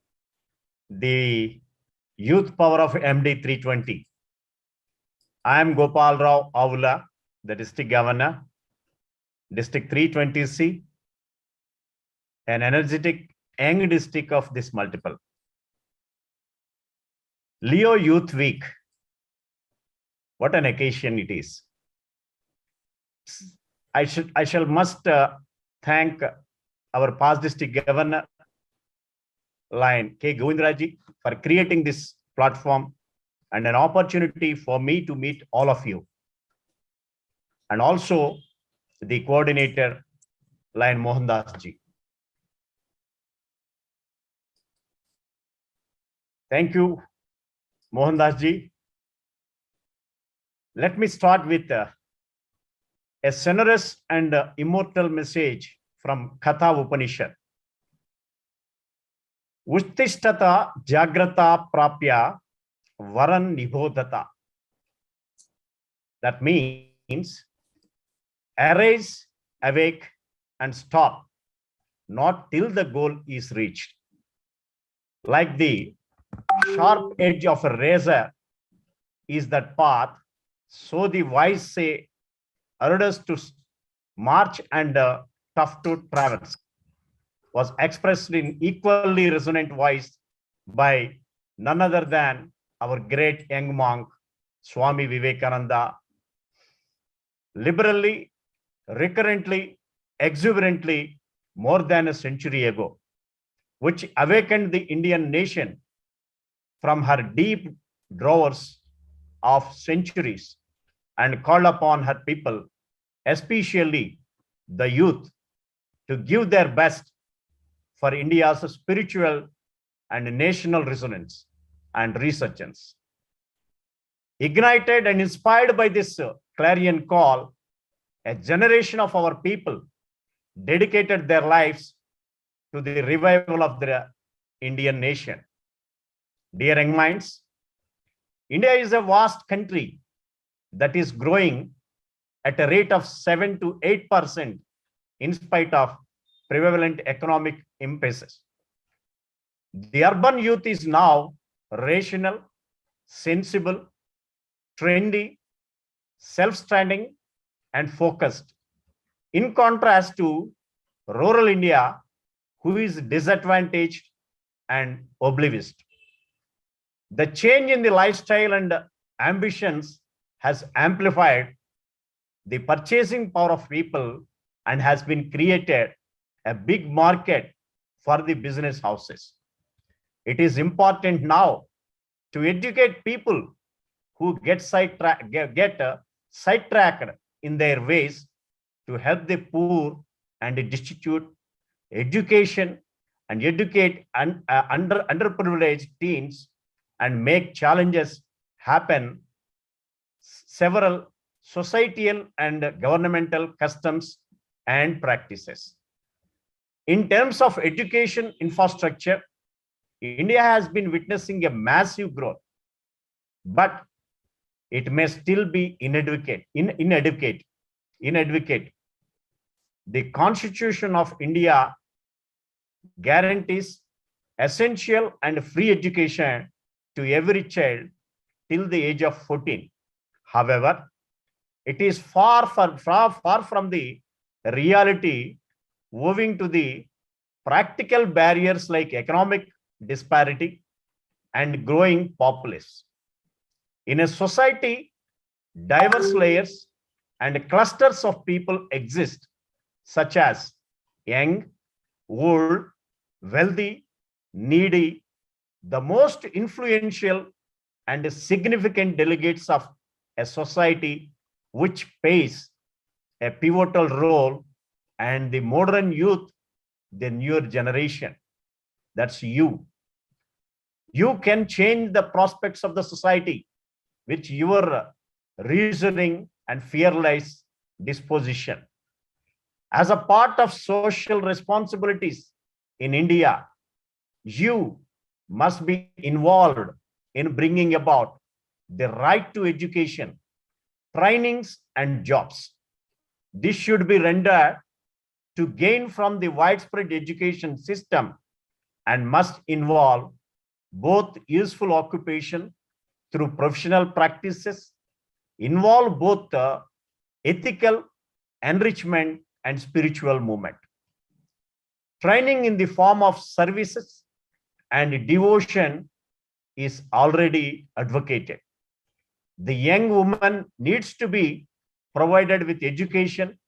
The youth power of MD 320. I am Gopal Rao Avula, the District Governor, District 320C, an energetic young district of this multiple. Leo Youth Week. What an occasion it is. I must thank our past district governor, Lion K. Govindaraji, for creating this platform and an opportunity for me to meet all of you. And also the coordinator, Lion Mohandas ji. Thank you, Mohandas ji. Let me start with a sonorous and immortal message from Katha Upanishad. Uttishtata Jagrata Prapya Varan Nibodhata. That means arise, awake, and stop, not till the goal is reached. Like the sharp edge of a razor is that path, so the wise say, arduous to march and tough to traverse, was expressed in equally resonant voice by none other than our great young monk, Swami Vivekananda. Liberally, recurrently, exuberantly, more than a century ago, which awakened the Indian nation from her deep drawers of centuries and called upon her people, especially the youth, to give their best for India's spiritual and national resonance and resurgence. Ignited and inspired by this clarion call, a generation of our people dedicated their lives to the revival of the Indian nation. Dear young minds, India is a vast country that is growing at a rate of 7 to 8% in spite of prevalent economic impasses. The urban youth is now rational, sensible, trendy, self-standing, and focused, in contrast to rural India, who is disadvantaged and oblivious. The change in the lifestyle and ambitions has amplified the purchasing power of people and has been created a big market for the business houses. It is important now to educate people who get sidetracked in their ways, to help the poor and the destitute, education and educate underprivileged teens, and make challenges happen. Several societal and governmental customs and practices. In terms of education infrastructure, India has been witnessing a massive growth, but it may still be inadequate. The Constitution of India guarantees essential and free education to every child till the age of 14. However, it is far from the reality, owing to the practical barriers like economic disparity and growing populace. In a society, diverse layers and clusters of people exist, such as young, old, wealthy, needy. The most influential and significant delegates of a society which plays a pivotal role, and the modern youth, the newer generation. That's you. You can change the prospects of the society with your reasoning and fearless disposition. As a part of social responsibilities in India, you must be involved in bringing about the right to education, trainings, and jobs. This should be rendered to gain from the widespread education system and must involve both useful occupation through professional practices, involve both ethical enrichment and spiritual movement. Training in the form of services and devotion is already advocated. The young woman needs to be provided with education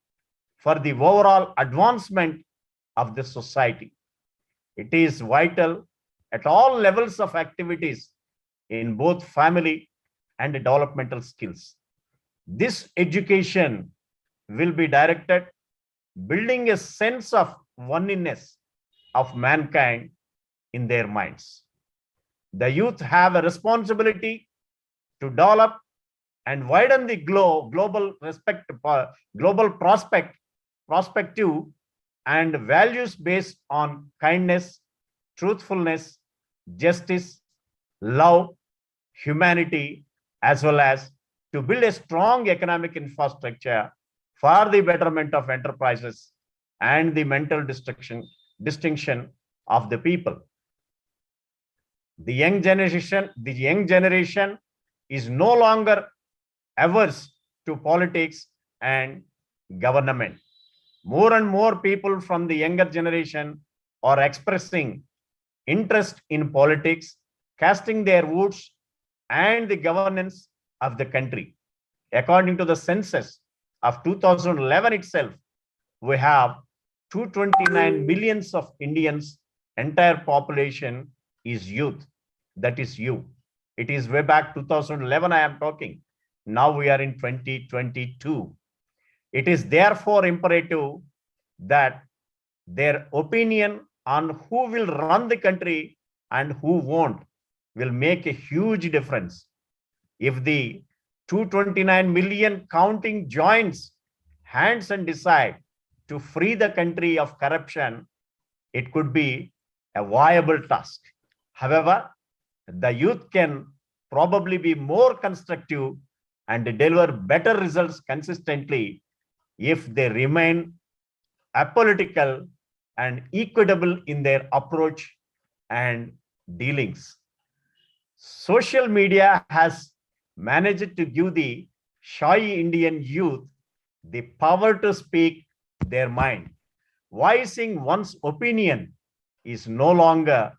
for the overall advancement of the society. It is vital at all levels of activities in both family and developmental skills. This education will be directed building a sense of oneness of mankind in their minds. The youth have a responsibility to develop and widen the global perspective and values based on kindness, truthfulness, justice, love, humanity, as well as to build a strong economic infrastructure for the betterment of enterprises and the mental distinction of the people. The young generation is no longer averse to politics and government. More and more people from the younger generation are expressing interest in politics, casting their votes and the governance of the country. According to the census of 2011 itself, we have 229 millions of Indians. Entire population is youth. That is you. It is way back 2011 I am talking. Now we are in 2022. It is therefore imperative that their opinion on who will run the country and who won't will make a huge difference. If the 229 million counting joins hands and decide to free the country of corruption, it could be a viable task. However, the youth can probably be more constructive and deliver better results consistently if they remain apolitical and equitable in their approach and dealings. Social media has managed to give the shy Indian youth the power to speak their mind. Voicing one's opinion is no longer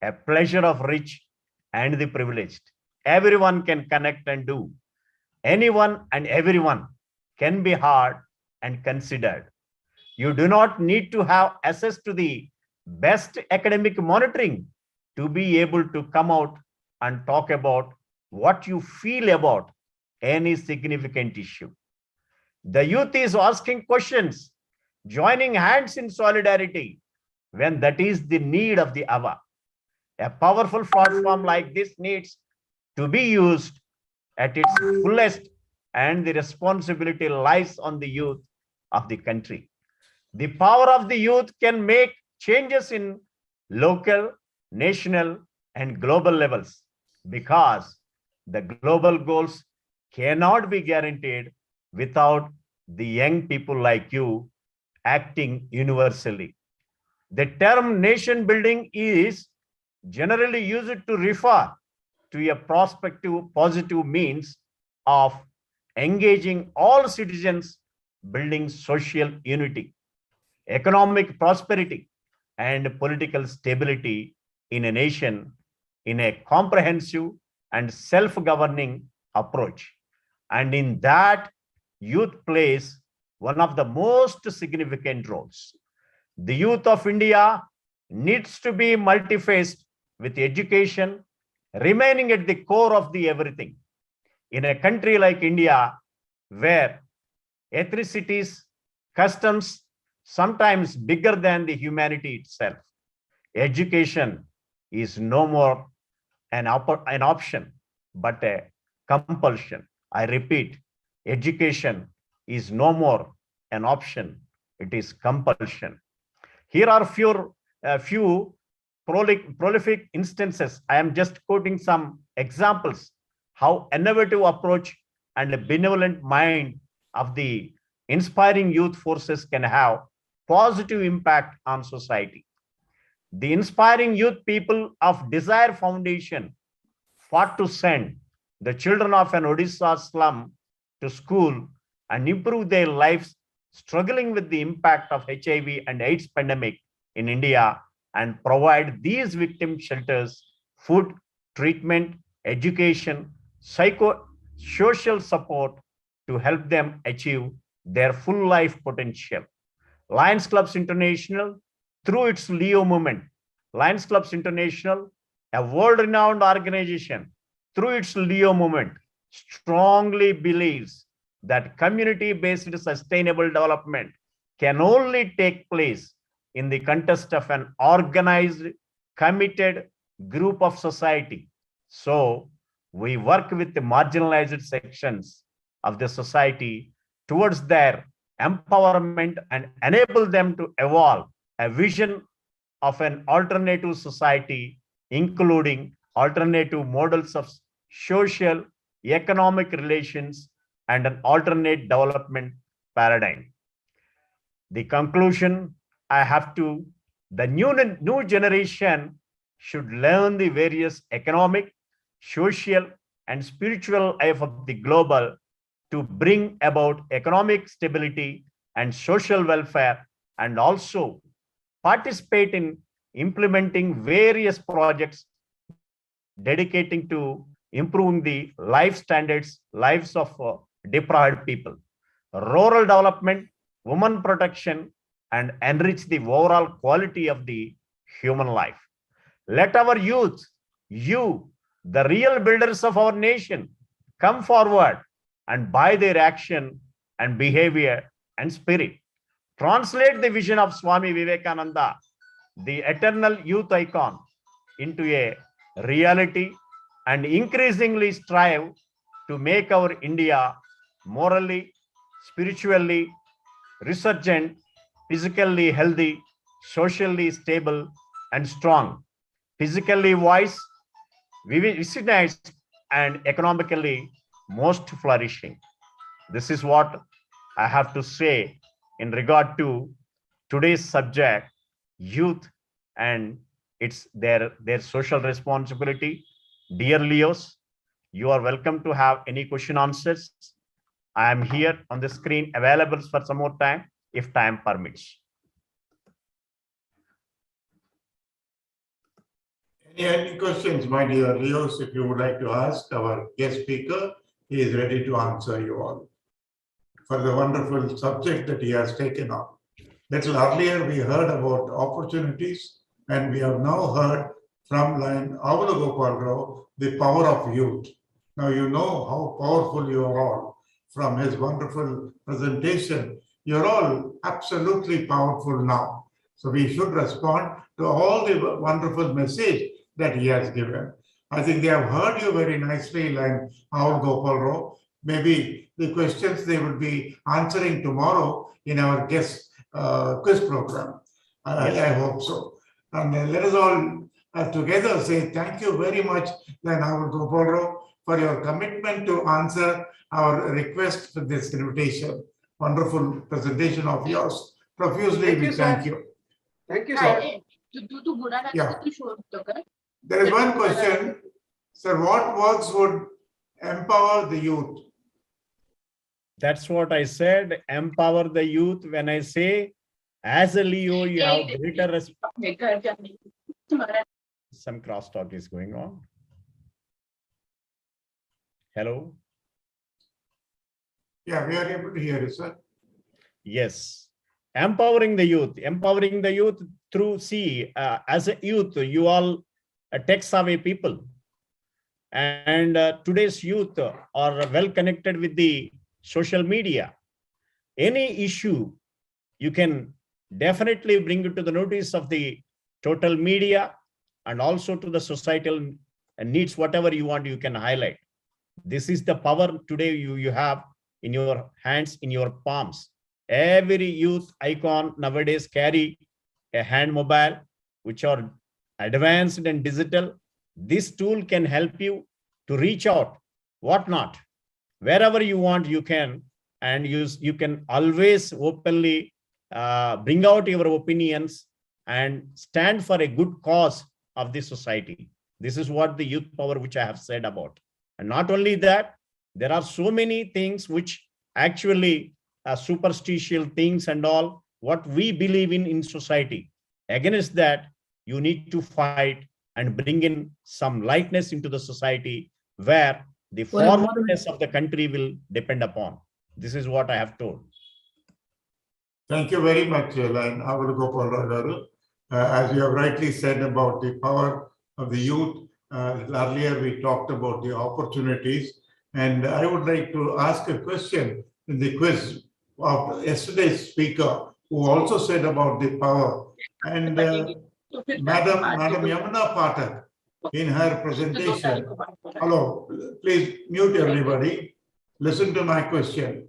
a pleasure of rich and the privileged. Everyone can connect and do. Anyone and everyone can be heard and considered. You do not need to have access to the best academic monitoring to be able to come out and talk about what you feel about any significant issue. The youth is asking questions, joining hands in solidarity when that is the need of the hour. A powerful platform like this needs to be used at its fullest, and the responsibility lies on the youth of the country. The power of the youth can make changes in local, national, and global levels, because the global goals cannot be guaranteed without the young people like you acting universally. The term nation building is generally used to refer to a prospective positive means of engaging all citizens, building social unity, economic prosperity, and political stability in a nation in a comprehensive and self-governing approach. And in that, youth plays one of the most significant roles. The youth of India needs to be multi-faced, with education remaining at the core of the everything. In a country like India, where ethnicities, customs, sometimes bigger than the humanity itself, education is no more an option, but a compulsion. I repeat, education is no more an option, it is compulsion. Here are a few prolific instances. I am just quoting some examples how innovative approach and a benevolent mind of the inspiring youth forces can have positive impact on society. The inspiring youth people of Desire Foundation fought to send the children of an Odisha slum to school and improve their lives, struggling with the impact of HIV and AIDS pandemic in India, and provide these victim shelters, food, treatment, education, social support to help them achieve their full life potential. Lions Clubs International, through its Leo movement, Lions Clubs International, a world-renowned organization, through its Leo movement, strongly believes that community-based sustainable development can only take place in the context of an organized, committed group of society. So we work with the marginalized sections of the society towards their empowerment and enable them to evolve a vision of an alternative society, including alternative models of social, economic relations, and an alternate development paradigm. The conclusion I have to, the new generation should learn the various economic, social, and spiritual life of the global to bring about economic stability and social welfare, and also participate in implementing various projects dedicating to improving the life standards, lives of deprived people, rural development, women protection, and enrich the overall quality of the human life. Let our youth, you, the real builders of our nation, come forward and by their action and behavior and spirit, translate the vision of Swami Vivekananda, the eternal youth icon, into a reality, and increasingly strive to make our India morally, spiritually resurgent, physically healthy, socially stable, and strong, physically wise, vicinized, and economically most flourishing. This is what I have to say in regard to today's subject, youth and it's their social responsibility. Dear Leos, you are welcome to have any question answers. I am here on the screen available for some more time if time permits. Any questions, my dear Leos, if you would like to ask our guest speaker, he is ready to answer you all for the wonderful subject that he has taken on. Little earlier, we heard about opportunities, and we have now heard from Lion Avula Gopal Rao the power of youth. Now you know how powerful you are all. From his wonderful presentation, you're all absolutely powerful now. So we should respond to all the wonderful message that he has given. I think they have heard you very nicely, Lion Avula Gopal Rao. Maybe the questions they will be answering tomorrow in our guest quiz program. I hope so. And let us all together say thank you very much, Lion Avula Gopal Rao, for your commitment to answer our request for this invitation. Wonderful presentation of yours. Profusely, we thank you. Thank you, sir. sir. Yeah. There is one question, sir. What works would empower the youth? That's what I said. Empower the youth. When I say, as a Leo, you have greater respect. Some crosstalk is going on. Hello. Yeah, we are able to hear you, sir. Yes. Empowering the youth through, see, as a youth, you all tech-savvy people. And today's youth are well connected with the social media. Any issue, you can definitely bring it to the notice of the total media and also to the societal needs. Whatever you want, you can highlight. This is the power today you have in your hands, in your palms. Every youth icon nowadays carry a hand mobile, which are advanced and digital. This tool can help you to reach out, whatnot. Wherever you want, you can, and you can always openly bring out your opinions and stand for a good cause of the society. This is what the youth power, which I have said about. And not only that, there are so many things which actually superstitious things and all, what we believe in society. Against that, you need to fight and bring in some lightness into the society where the forwardness of the country will depend upon. This is what I have told. Thank you very much, Lion Avula Gopal Rao. As you have rightly said about the power of the youth, earlier we talked about the opportunities, and I would like to ask a question in the quiz of yesterday's speaker, who also said about the power. And Madam Yamuna Pathak, in her presentation, hello, please mute everybody. Listen to my question.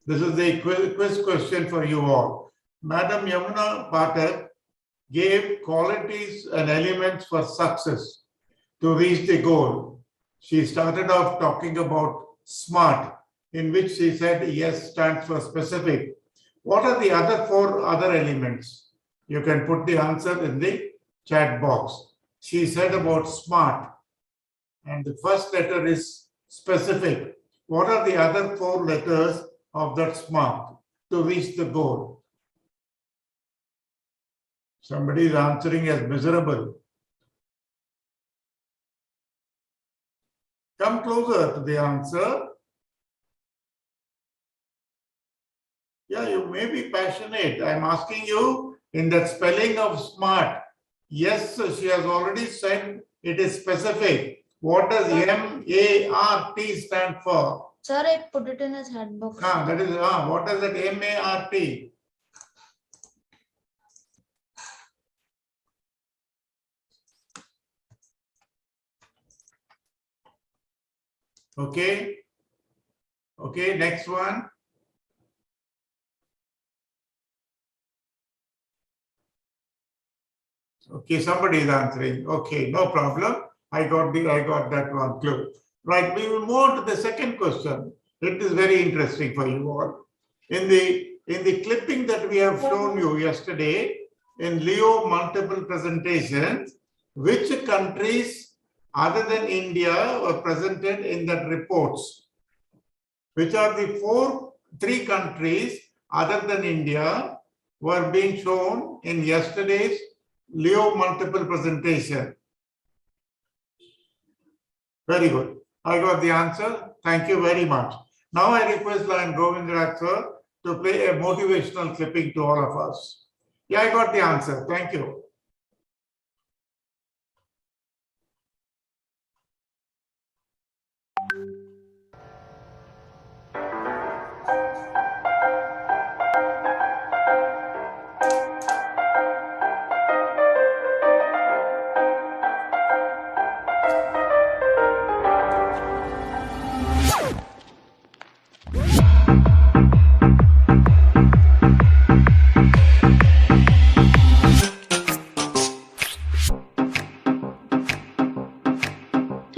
This is the quiz question for you all. Madam Yamuna Pathak gave qualities and elements for success to reach the goal. She started off talking about SMART, in which she said S stands for specific. What are the other four other elements? You can put the answer in the chat box. She said about SMART, and the first letter is specific. What are the other four letters of that SMART to reach the goal? Somebody is answering as miserable. Come closer to the answer. Yeah, you may be passionate. I'm asking you in that spelling of SMART. Yes, she has already said it is specific. What does M-A-R-T stand for? Sir, I put it in his handbook. That is, what does that M-A-R-T? Okay. Okay, next one. Okay, somebody is answering. Okay, no problem. I got that one clue. Right, we will move on to the second question. It is very interesting for you all. In the clipping that we have shown you yesterday, in Leo multiple presentations, which countries other than India were presented in that reports? Which are the three countries other than India were being shown in yesterday's Leo multiple presentation? Very good. I got the answer. Thank you very much. Now I request Lion Govindrat sir to play a motivational clipping to all of us. Yeah, I got the answer. Thank you.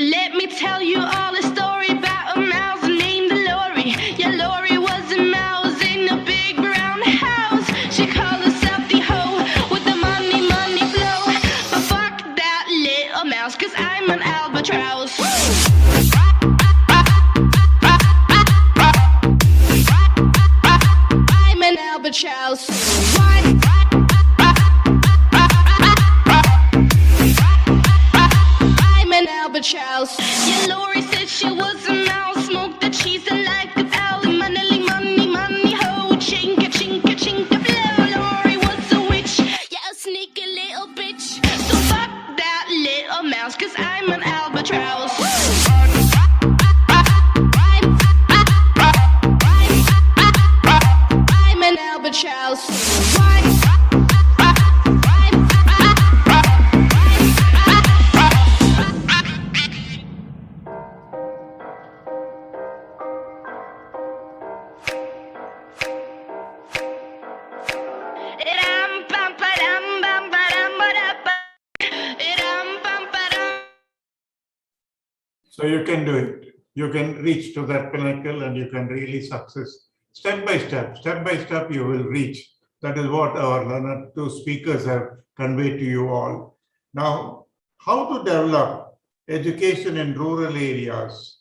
Let me tell you all a story about a mouse named Lori. Yeah, Lori was a mouse in a big brown house. She called herself the hoe with the money flow. But fuck that little mouse, cause I'm an albatross. I'm an albatross. I'm an albatross. Yeah, Lori said she was a mouse, smoked the cheese and like a owl. Money, ho, chinka, chinka, chinka, blow. Lori was a witch, yeah, a sneaky little bitch. So fuck that little mouse, cause I'm an albatross. I'm an albatross. So you can do it. You can reach to that pinnacle and you can really success. Step by step, you will reach. That is what our learned two speakers have conveyed to you all. Now, how to develop education in rural areas?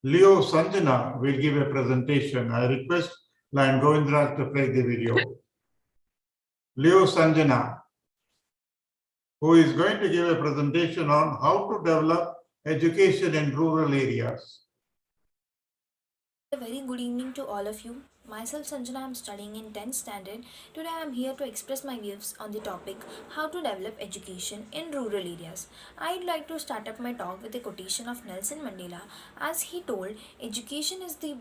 Leo Sanjana will give a presentation. I request Lion Govindrat to play the video. Leo Sanjana, who is going to give a presentation on how to develop education in rural areas. A very good evening to all of you. Myself Sanjana, I am studying in 10th standard. Today I am here to express my views on the topic how to develop education in rural areas. I'd like to start up my talk with a quotation of Nelson Mandela, as he told, education is the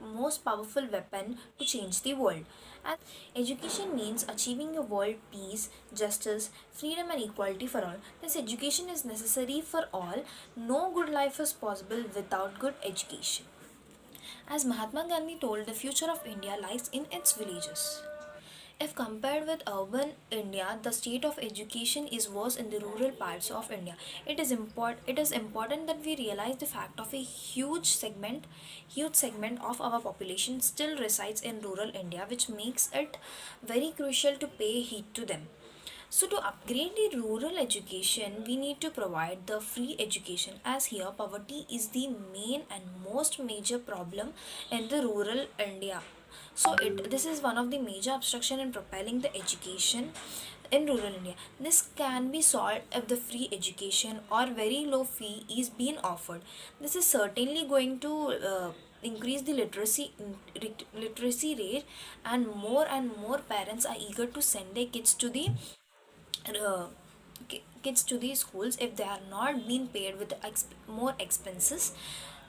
most powerful weapon to change the world. And education means achieving a world peace, justice, freedom and equality for all. This education is necessary for all. No good life is possible without good education. As Mahatma Gandhi told, the future of India lies in its villages. If compared with urban India, the state of education is worse in the rural parts of India. It is important that we realize the fact of a huge segment of our population still resides in rural India, which makes it very crucial to pay heed to them. So to upgrade the rural education, we need to provide the free education, as here poverty is the main and most major problem in the rural India. So this is one of the major obstruction in propelling the education in rural India. This can be solved if the free education or very low fee is being offered. This is certainly going to increase the literacy rate, and more parents are eager to send their kids to the schools if they are not being paid with more expenses.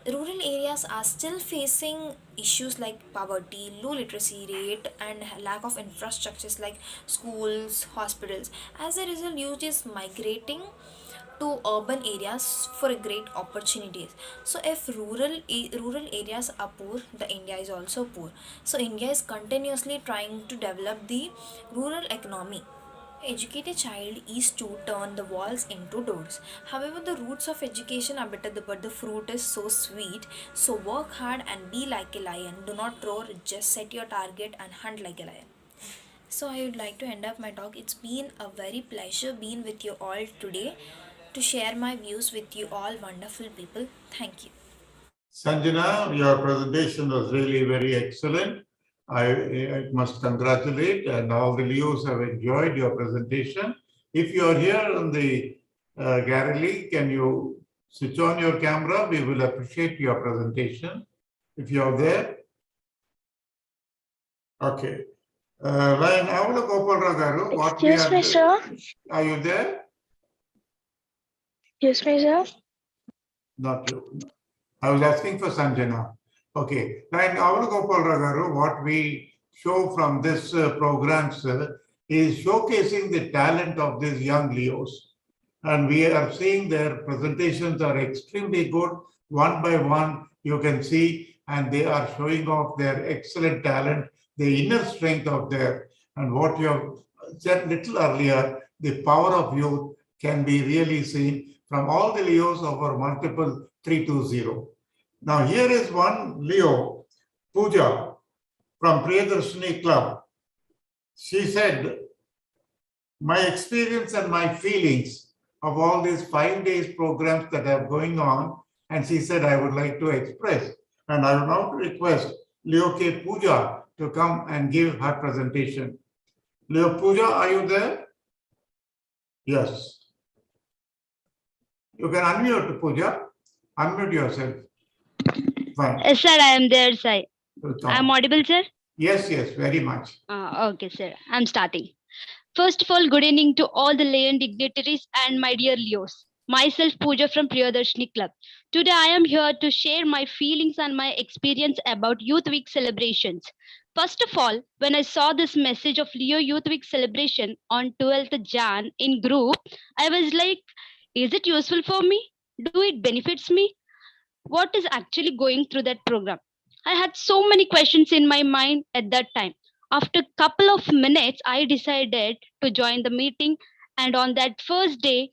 Rural areas are still facing issues like poverty, low literacy rate, and lack of infrastructures like schools, hospitals. As a result, youth is migrating to urban areas for great opportunities. So if rural areas are poor, the India is also poor. So India is continuously trying to develop the rural economy. Educate a child is to turn the walls into doors. However, the roots of education are better, but the fruit is so sweet. So work hard and be like a lion. Do not roar, just set your target and hunt like a lion. So I would like to end up my talk. It's been a very pleasure being with you all today to share my views with you all wonderful people. Thank you. Sanjana, your presentation was really very excellent. I must congratulate, and all the Leos have enjoyed your presentation. If you are here in the gallery, can you switch on your camera? We will appreciate your presentation. If you are there. Okay. Lion Avula Gopalrao garu, what we Excuse me, sir. Are you there? Excuse me, sir. Not you. I was asking for Sanjana. Okay. Lion Avula Gopalrao garu, what we show from this programs is showcasing the talent of these young Leos. And we are seeing their presentations are extremely good. One by one, you can see, and they are showing off their excellent talent, the inner strength of their, and what you have said little earlier, the power of youth can be really seen from all the Leos of our multiple 320. Now here is one Leo, Pooja, from Priyadarshini Club. She said, my experience and my feelings of all these 5 days programs that are going on, and she said, I would like to express. And I would now request Leo K. Pooja to come and give her presentation. Leo Pooja, are you there? Yes. You can unmute, Pooja. Unmute yourself. Fine. Yes, sir, I am there, sir. Welcome. I am audible, sir? Yes, yes, very much. Okay, sir. I'm starting. First of all, good evening to all the lay and dignitaries and my dear Leos. Myself, Pooja from Priyadarshini Club. Today, I am here to share my feelings and my experience about Youth Week celebrations. First of all, when I saw this message of Leo Youth Week celebration on 12th Jan in group, I was like, is it useful for me? Do it benefits me? What is actually going through that program? I had so many questions in my mind at that time. After a couple of minutes, I decided to join the meeting, and on that first day,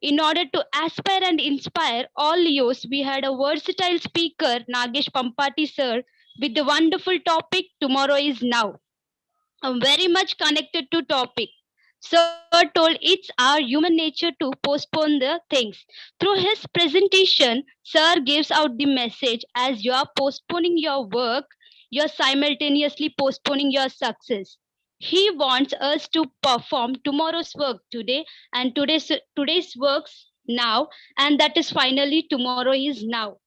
in order to aspire and inspire all Leos, we had a versatile speaker, Nagesh Pampati sir, with the wonderful topic, Tomorrow is Now. I'm very much connected to topic. Sir told it's our human nature to postpone the things. Through his presentation, Sir gives out the message as you are postponing your work, you're simultaneously postponing your success. He wants us to perform tomorrow's work today and today's works now, and that is finally tomorrow is now.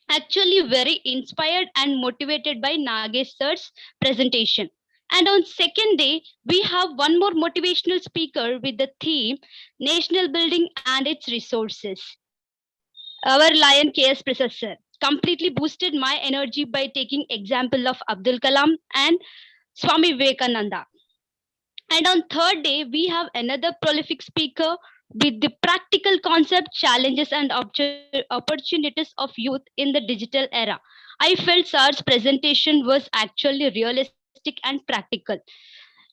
Actually, very inspired and motivated by Nagesh sir's presentation. And on second day, we have one more motivational speaker with the theme National Building and its Resources. Our Lion KS Prasad sir completely boosted my energy by taking example of Abdul Kalam and Swami Vivekananda. And on third day, we have another prolific speaker with the practical concept, challenges and opportunities of youth in the digital era. I felt sir's presentation was actually realistic and practical.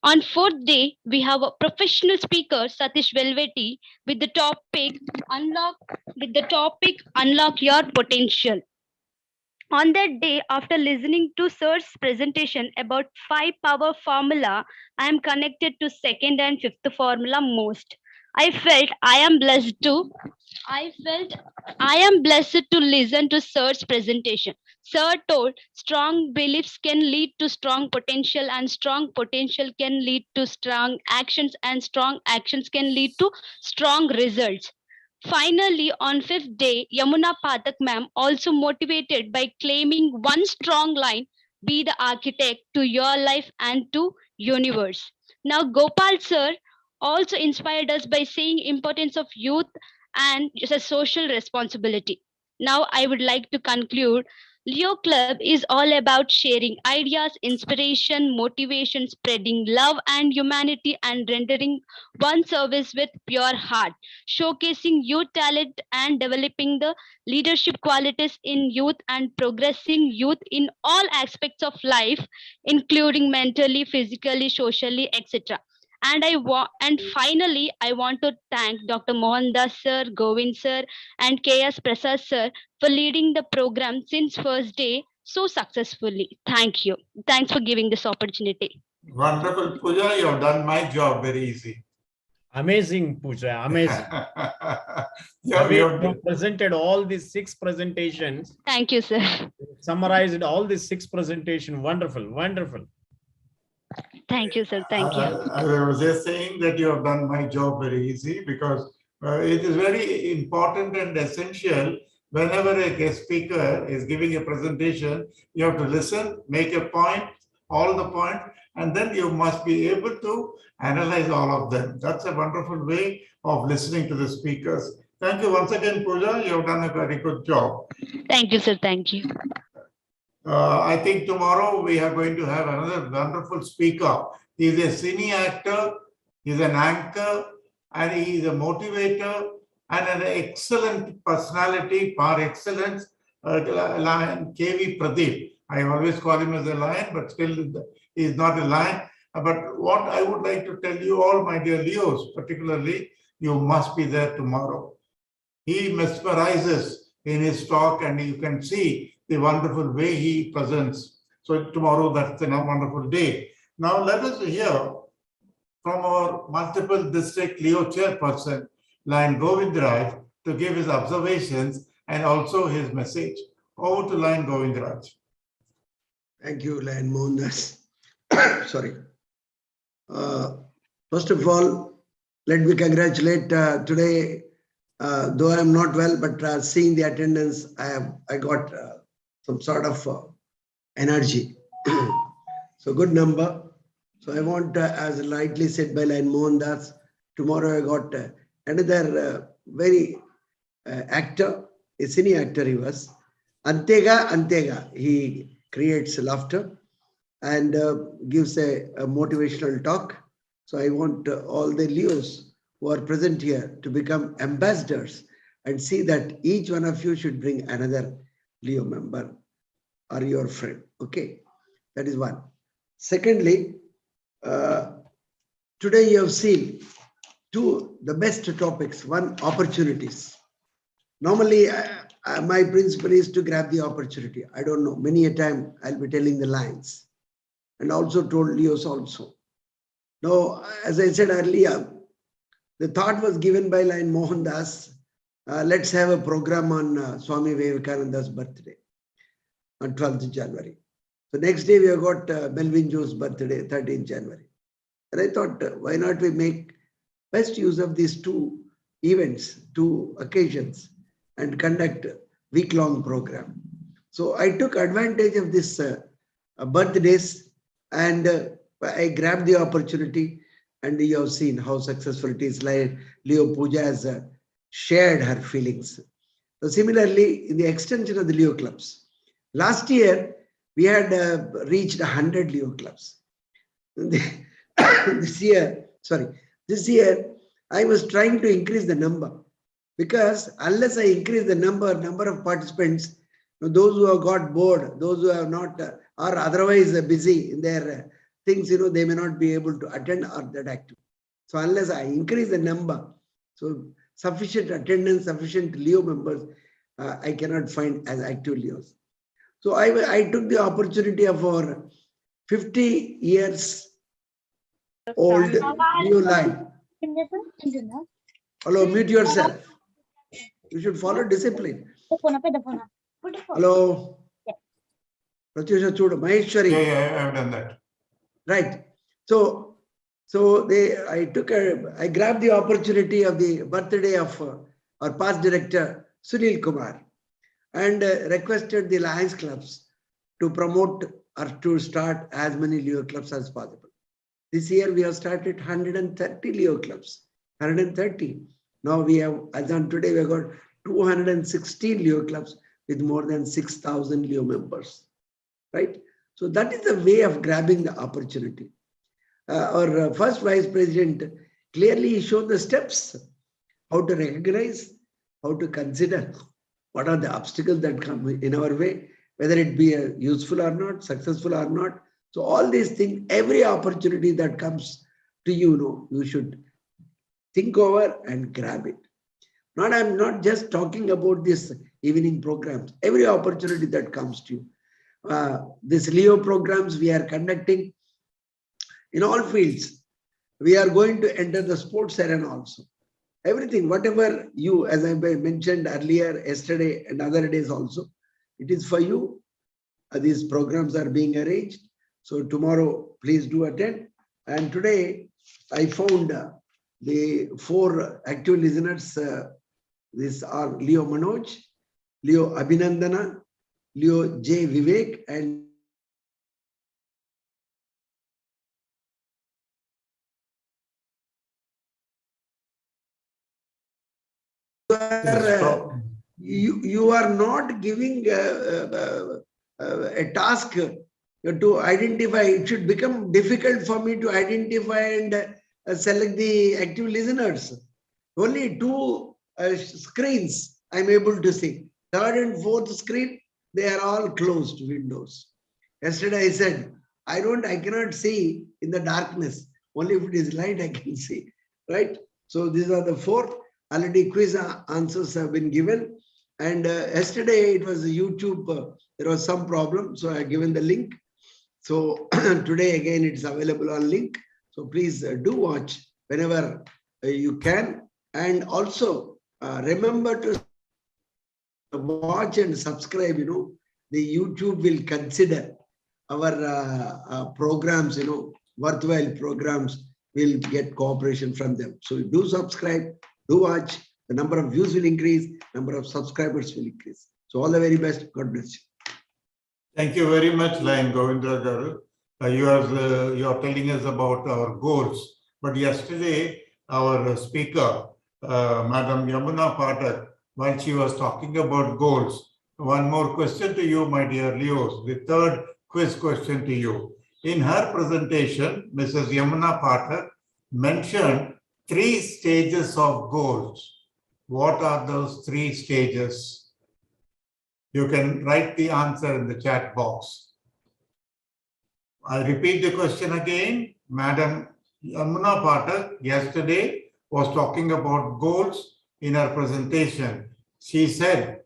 On fourth day, we have a professional speaker, Satish Velveti, with the topic Unlock Your Potential. On that day, after listening to Sir's presentation about 5 power formula, I am connected to second and fifth formula most. I felt I am blessed to listen to Sir's presentation. Sir told strong beliefs can lead to strong potential, and strong potential can lead to strong actions, and strong actions can lead to strong results. Finally, on fifth day, Yamuna Pathak ma'am also motivated by claiming one strong line, be the architect to your life and to universe. Now, Gopal sir also inspired us by saying importance of youth and a social responsibility. Now, I would like to conclude. Leo Club is all about sharing ideas, inspiration, motivation, spreading love and humanity, and rendering one service with pure heart, showcasing youth talent and developing the leadership qualities in youth and progressing youth in all aspects of life, including mentally, physically, socially, etc. And finally, I want to thank Dr. Mohandas sir, Govind sir, and KS Prasad sir for leading the program since first day so successfully. Thank you. Thanks for giving this opportunity. Wonderful, Pooja. You have done my job very easy. Amazing, Pooja, amazing. Yeah, The way you presented all these 6 presentations, Thank you, sir. summarized all these 6 presentations. Wonderful, wonderful. Thank you, sir. Thank you. I was just saying that you have done my job very easy because it is very important and essential whenever a guest speaker is giving a presentation, you have to listen, make a point, all the points, and then you must be able to analyze all of them. That's a wonderful way of listening to the speakers. Thank you once again, Pooja. You have done a very good job. Thank you, sir. Thank you. I think tomorrow we are going to have another wonderful speaker. He is a cine actor, he is an anchor, and he is a motivator and an excellent personality par excellence, Lion KV Pradeep. I always call him as a lion, but still he is not a lion. But what I would like to tell you all, my dear Leos, particularly, you must be there tomorrow. He mesmerizes in his talk, and you can see the wonderful way he presents. So tomorrow, that's a wonderful day. Now let us hear from our multiple district Leo chairperson, Lion Govindraj, to give his observations and also his message. Over to Lion Govindraj. Thank you, Lion Mohandas. Sorry. First of all, let me congratulate today, though I am not well, but seeing the attendance, I got some sort of energy. So good number. So I want, as lightly said by Lion Mohandas, tomorrow I got another very actor, a cine actor he was. Antega, he creates laughter and gives a motivational talk. So I want all the Leos who are present here to become ambassadors and see that each one of you should bring another Leo member or your friend. Okay, that is one. Secondly, today you have seen the best topics. One, opportunities. Normally, my principle is to grab the opportunity. I don't know, many a time I'll be telling the lines and also told Leos also. Now, as I said earlier, the thought was given by Lion Mohandas, let's have a program on Swami Vivekananda's birthday on 12th January. So next day we have got Melvin Joe's birthday, 13th January. And I thought, why not we make best use of these two events, two occasions, and conduct a week-long program. So I took advantage of this birthdays and I grabbed the opportunity, and you have seen how successful it is. Like Leo Pooja has shared her feelings. So similarly, in the extension of the Leo clubs, last year we had reached 100 Leo clubs. This year I was trying to increase the number, because unless I increase the number of participants, those who have got bored, those who have not are otherwise busy in their things, they may not be able to attend or that active. So unless I increase the number, so sufficient attendance, sufficient Leo members, I cannot find as active Leos. So I took the opportunity of our 50 years old Leo line. Hello, mute yourself. You should follow discipline. Hello. Pratyusha Chudu, Maheshwari. Yeah, I've done that. Right. So I grabbed the opportunity of the birthday of our past director, Sunil Kumar, and requested the Lions clubs to promote or to start as many Leo clubs as possible. This year we have started 130 Leo clubs, 130. Now we have, as on today, we have got 216 Leo clubs with more than 6,000 Leo members, right? So that is the way of grabbing the opportunity. Our first vice president clearly showed the steps, how to recognize, how to consider what are the obstacles that come in our way, whether it be useful or not, successful or not. So all these things, every opportunity that comes to you, you should think over and grab it. I'm not just talking about this evening programs, every opportunity that comes to you. This Leo programs we are conducting in all fields. We are going to enter the sports arena also. Everything, whatever you, as I mentioned earlier, yesterday and other days also, it is for you. These programs are being arranged. So tomorrow, please do attend. And today, I found the 4 active listeners. These are Leo Manoj, Leo Abhinandana, Leo J. Vivek, and you are not giving a task to identify. It should become difficult for me to identify and select the active listeners. Only 2 screens I'm able to see. 3rd and 4th screen, they are all closed windows. Yesterday I said, I cannot see in the darkness. Only if it is light I can see, right? So these are the 4th. Already quiz answers have been given. And yesterday it was YouTube, there was some problem. So I have given the link. So today again it's available on link. So please do watch whenever you can. And also remember to watch and subscribe. The YouTube will consider our programs, worthwhile programs, will get cooperation from them. So do subscribe, do watch. The number of views will increase, number of subscribers will increase. So all the very best. God bless you. Thank you very much, Lion Govindra Garu. You are telling us about our goals. But yesterday, our speaker, Madam Yamuna Pathak, while she was talking about goals, one more question to you, my dear Leos, the 3rd quiz question to you. In her presentation, Mrs. Yamuna Pathak mentioned 3 stages of goals. What are those 3 stages? You can write the answer in the chat box. I repeat the question again. Madam Yamuna Pathak yesterday was talking about goals in her presentation. She said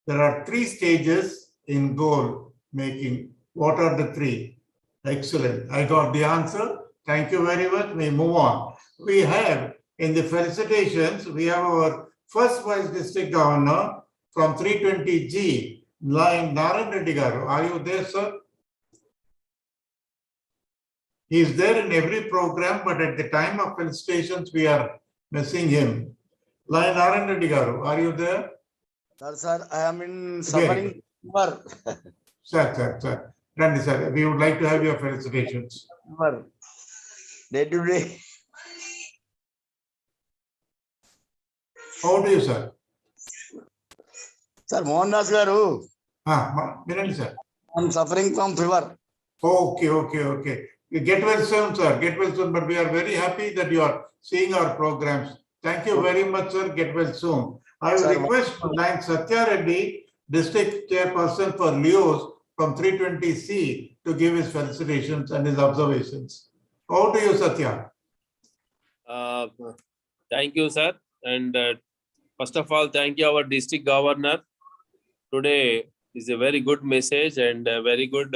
there are 3 stages in goal making. What are the 3? Excellent. I got the answer. Thank you very much. We move on. We have in the felicitations, we have our first Vice District Governor from 320G, Narayan Reddy Garu. Are you there, sir? He is there in every program, but at the time of felicitations, we are missing him. Narayan Reddy Garu, are you there? Sir, I am in suffering fever. Sir. Randy, sir, we would like to have your felicitations. Day to day. How do you, sir? Sir, Mohandas Garu. Vinandi, sir. I am suffering from fever. Okay. You get well soon, sir. Get well soon. But we are very happy that you are seeing our programs. Thank you very much, sir. Get well soon. I will request Lion Satya Reddy, District Chairperson for Leos from 320C, to give his felicitations and his observations. Over to you, Satya. Thank you, sir. And first of all, thank you, our district governor. Today is a very good message and a very good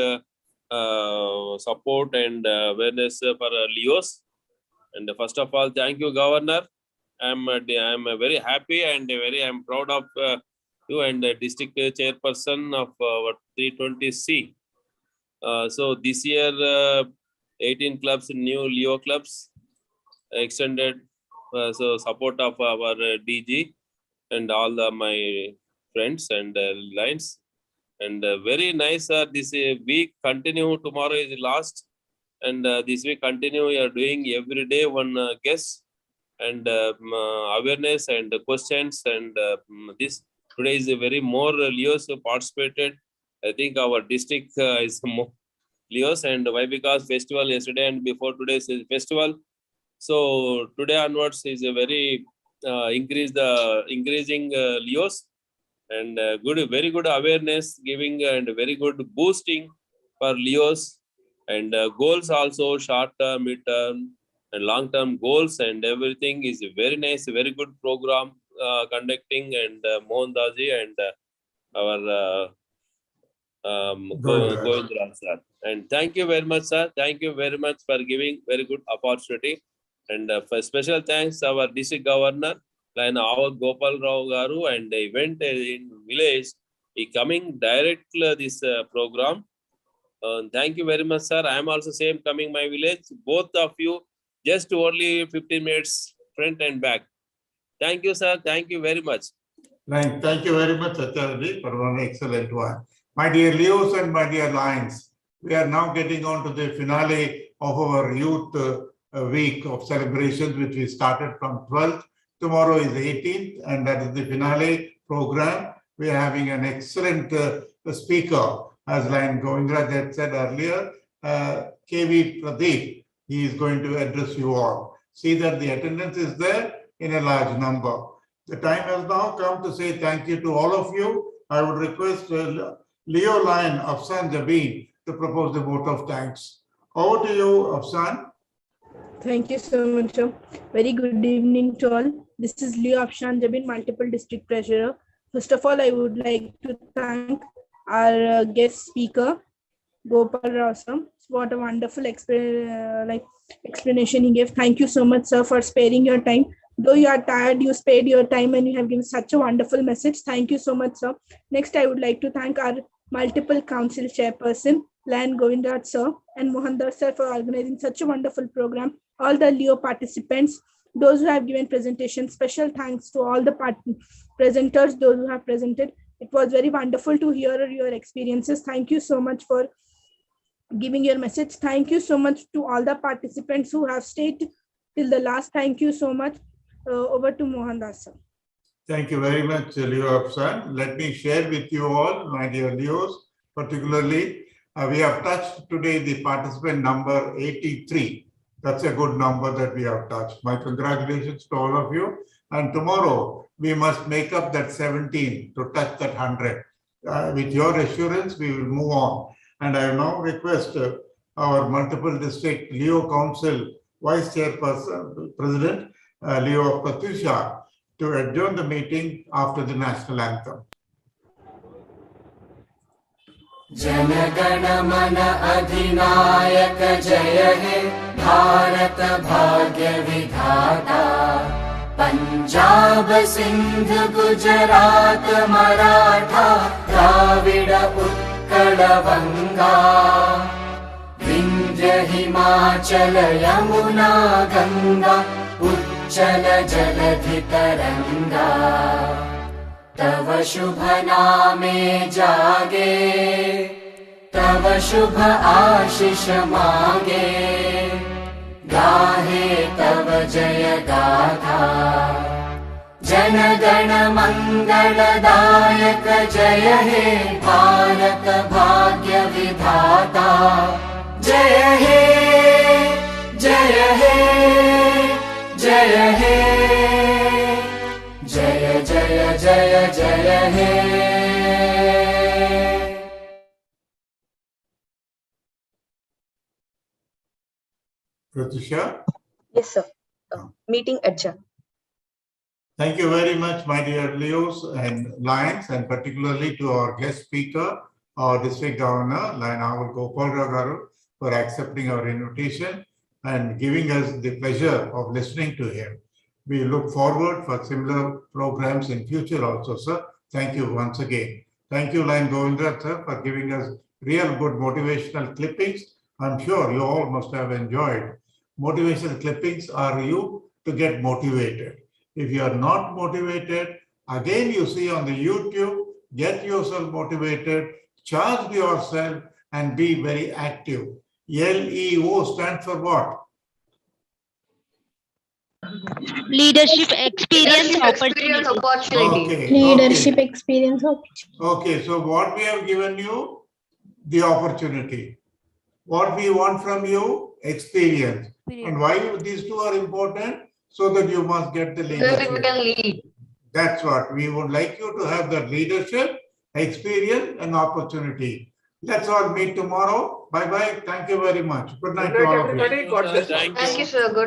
support and awareness for Leos. And first of all, thank you, governor. I'm very happy and I'm proud of you and the district chairperson of our 320C. So this year, 18 clubs, new Leo clubs extended. So support of our DG and all my friends and lines. And very nice. This week continue. Tomorrow is last. And this week continue. We are doing every day one guest and awareness and questions. And this today is a very more Leos participated. I think our district is more Leos. And why? Because festival yesterday and before today's festival. So today onwards is a very increasing Leos and very good awareness giving and very good boosting for Leos and goals also short term, mid term and long-term goals and everything is very nice, very good program conducting, and Mohandaji and our Govindra sir. And thank you very much, sir. Thank you very much for giving very good opportunity. And for special thanks our district governor, Lion Gopal Rao Garu, and the event in village, he coming direct this program. Thank you very much, sir. I am also same coming my village. Both of you just only 15 minutes front and back. Thank you, sir. Thank you very much. Thank you very much, Acharya, for one excellent one. My dear Leos and my dear Lions, we are now getting on to the finale of our youth week of celebrations, which we started from 12th. Tomorrow is 18th, and that is the finale program. We are having an excellent speaker, as Lion Govindra had said earlier, KV Pradeep. He is going to address you all. See that the attendance is there in a large number. The time has now come to say thank you to all of you. I would request Leo Lion Afsan Jabin to propose the vote of thanks. Over to you, Afsan. Thank you so much, sir. Very good evening to all. This is Leo Afshan Jabin, multiple district treasurer. First of all, I would like to thank our guest speaker, Gopal Rao sir. What a wonderful explanation he gave. Thank you so much, sir, for sparing your time. Though you are tired, you spared your time and you have given such a wonderful message. Thank you so much, sir. Next, I would like to thank our multiple council chairperson, Lion Govindra sir and Mohandar sir, for organizing such a wonderful program. All the Leo participants, those who have given presentations, special thanks to all the presenters, those who have presented. It was very wonderful to hear your experiences. Thank you so much for giving your message. Thank you so much to all the participants who have stayed till the last. Thank you so much. Over to Mohandas sir. Thank you very much, Leo Afsan. Let me share with you all, my dear Leos, particularly, we have touched today the participant number 83. That's a good number that we have touched. My congratulations to all of you. And tomorrow, we must make up that 17 to touch that 100. With your assurance, we will move on. And I now request our multiple district Leo Council Vice Chairperson, President Leo Pratyusha, to adjourn the meeting after the national anthem. जनगण मन अधिनायक जय हे भारत भाग्य विधाता पंजाब सिंध गुजरात मराठा द्राविड उत्कल बंगा विंध्य हिमाचल यमुना गंगा उच्चल जलधि तरंगा तव शुभ नामे जागे तव शुभ आशीष मांगे गाहे तव जय गाथा जन गण मंगलदायक जय हे भारत भाग्य विधाता जय हे जय हे जय हे जय जय जय जय हे Pratyusha? Yes, sir. Meeting adjourned. Thank you very much, my dear Leos and Lions, and particularly to our guest speaker, our district governor, Lion Gopal Rao Garu, for accepting our invitation and giving us the pleasure of listening to him. We look forward for similar programs in future also, sir. Thank you once again. Thank you, Lion Govindra, sir, for giving us real good motivational clippings. I'm sure you all must have enjoyed. Motivational clippings are you to get motivated. If you are not motivated, again you see on the YouTube, get yourself motivated, charge yourself and be very active. LEO stands for what? Leadership experience opportunity. Okay, Leadership experience. Okay, so what we have given you, the opportunity. What we want from you, experience. And why these two are important? So that you must get the leadership. So you can lead. That's what we would like you to have, that leadership, experience and opportunity. Let's all meet tomorrow. Bye-bye. Thank you very much. Good night to all of you. Thank you, sir. Good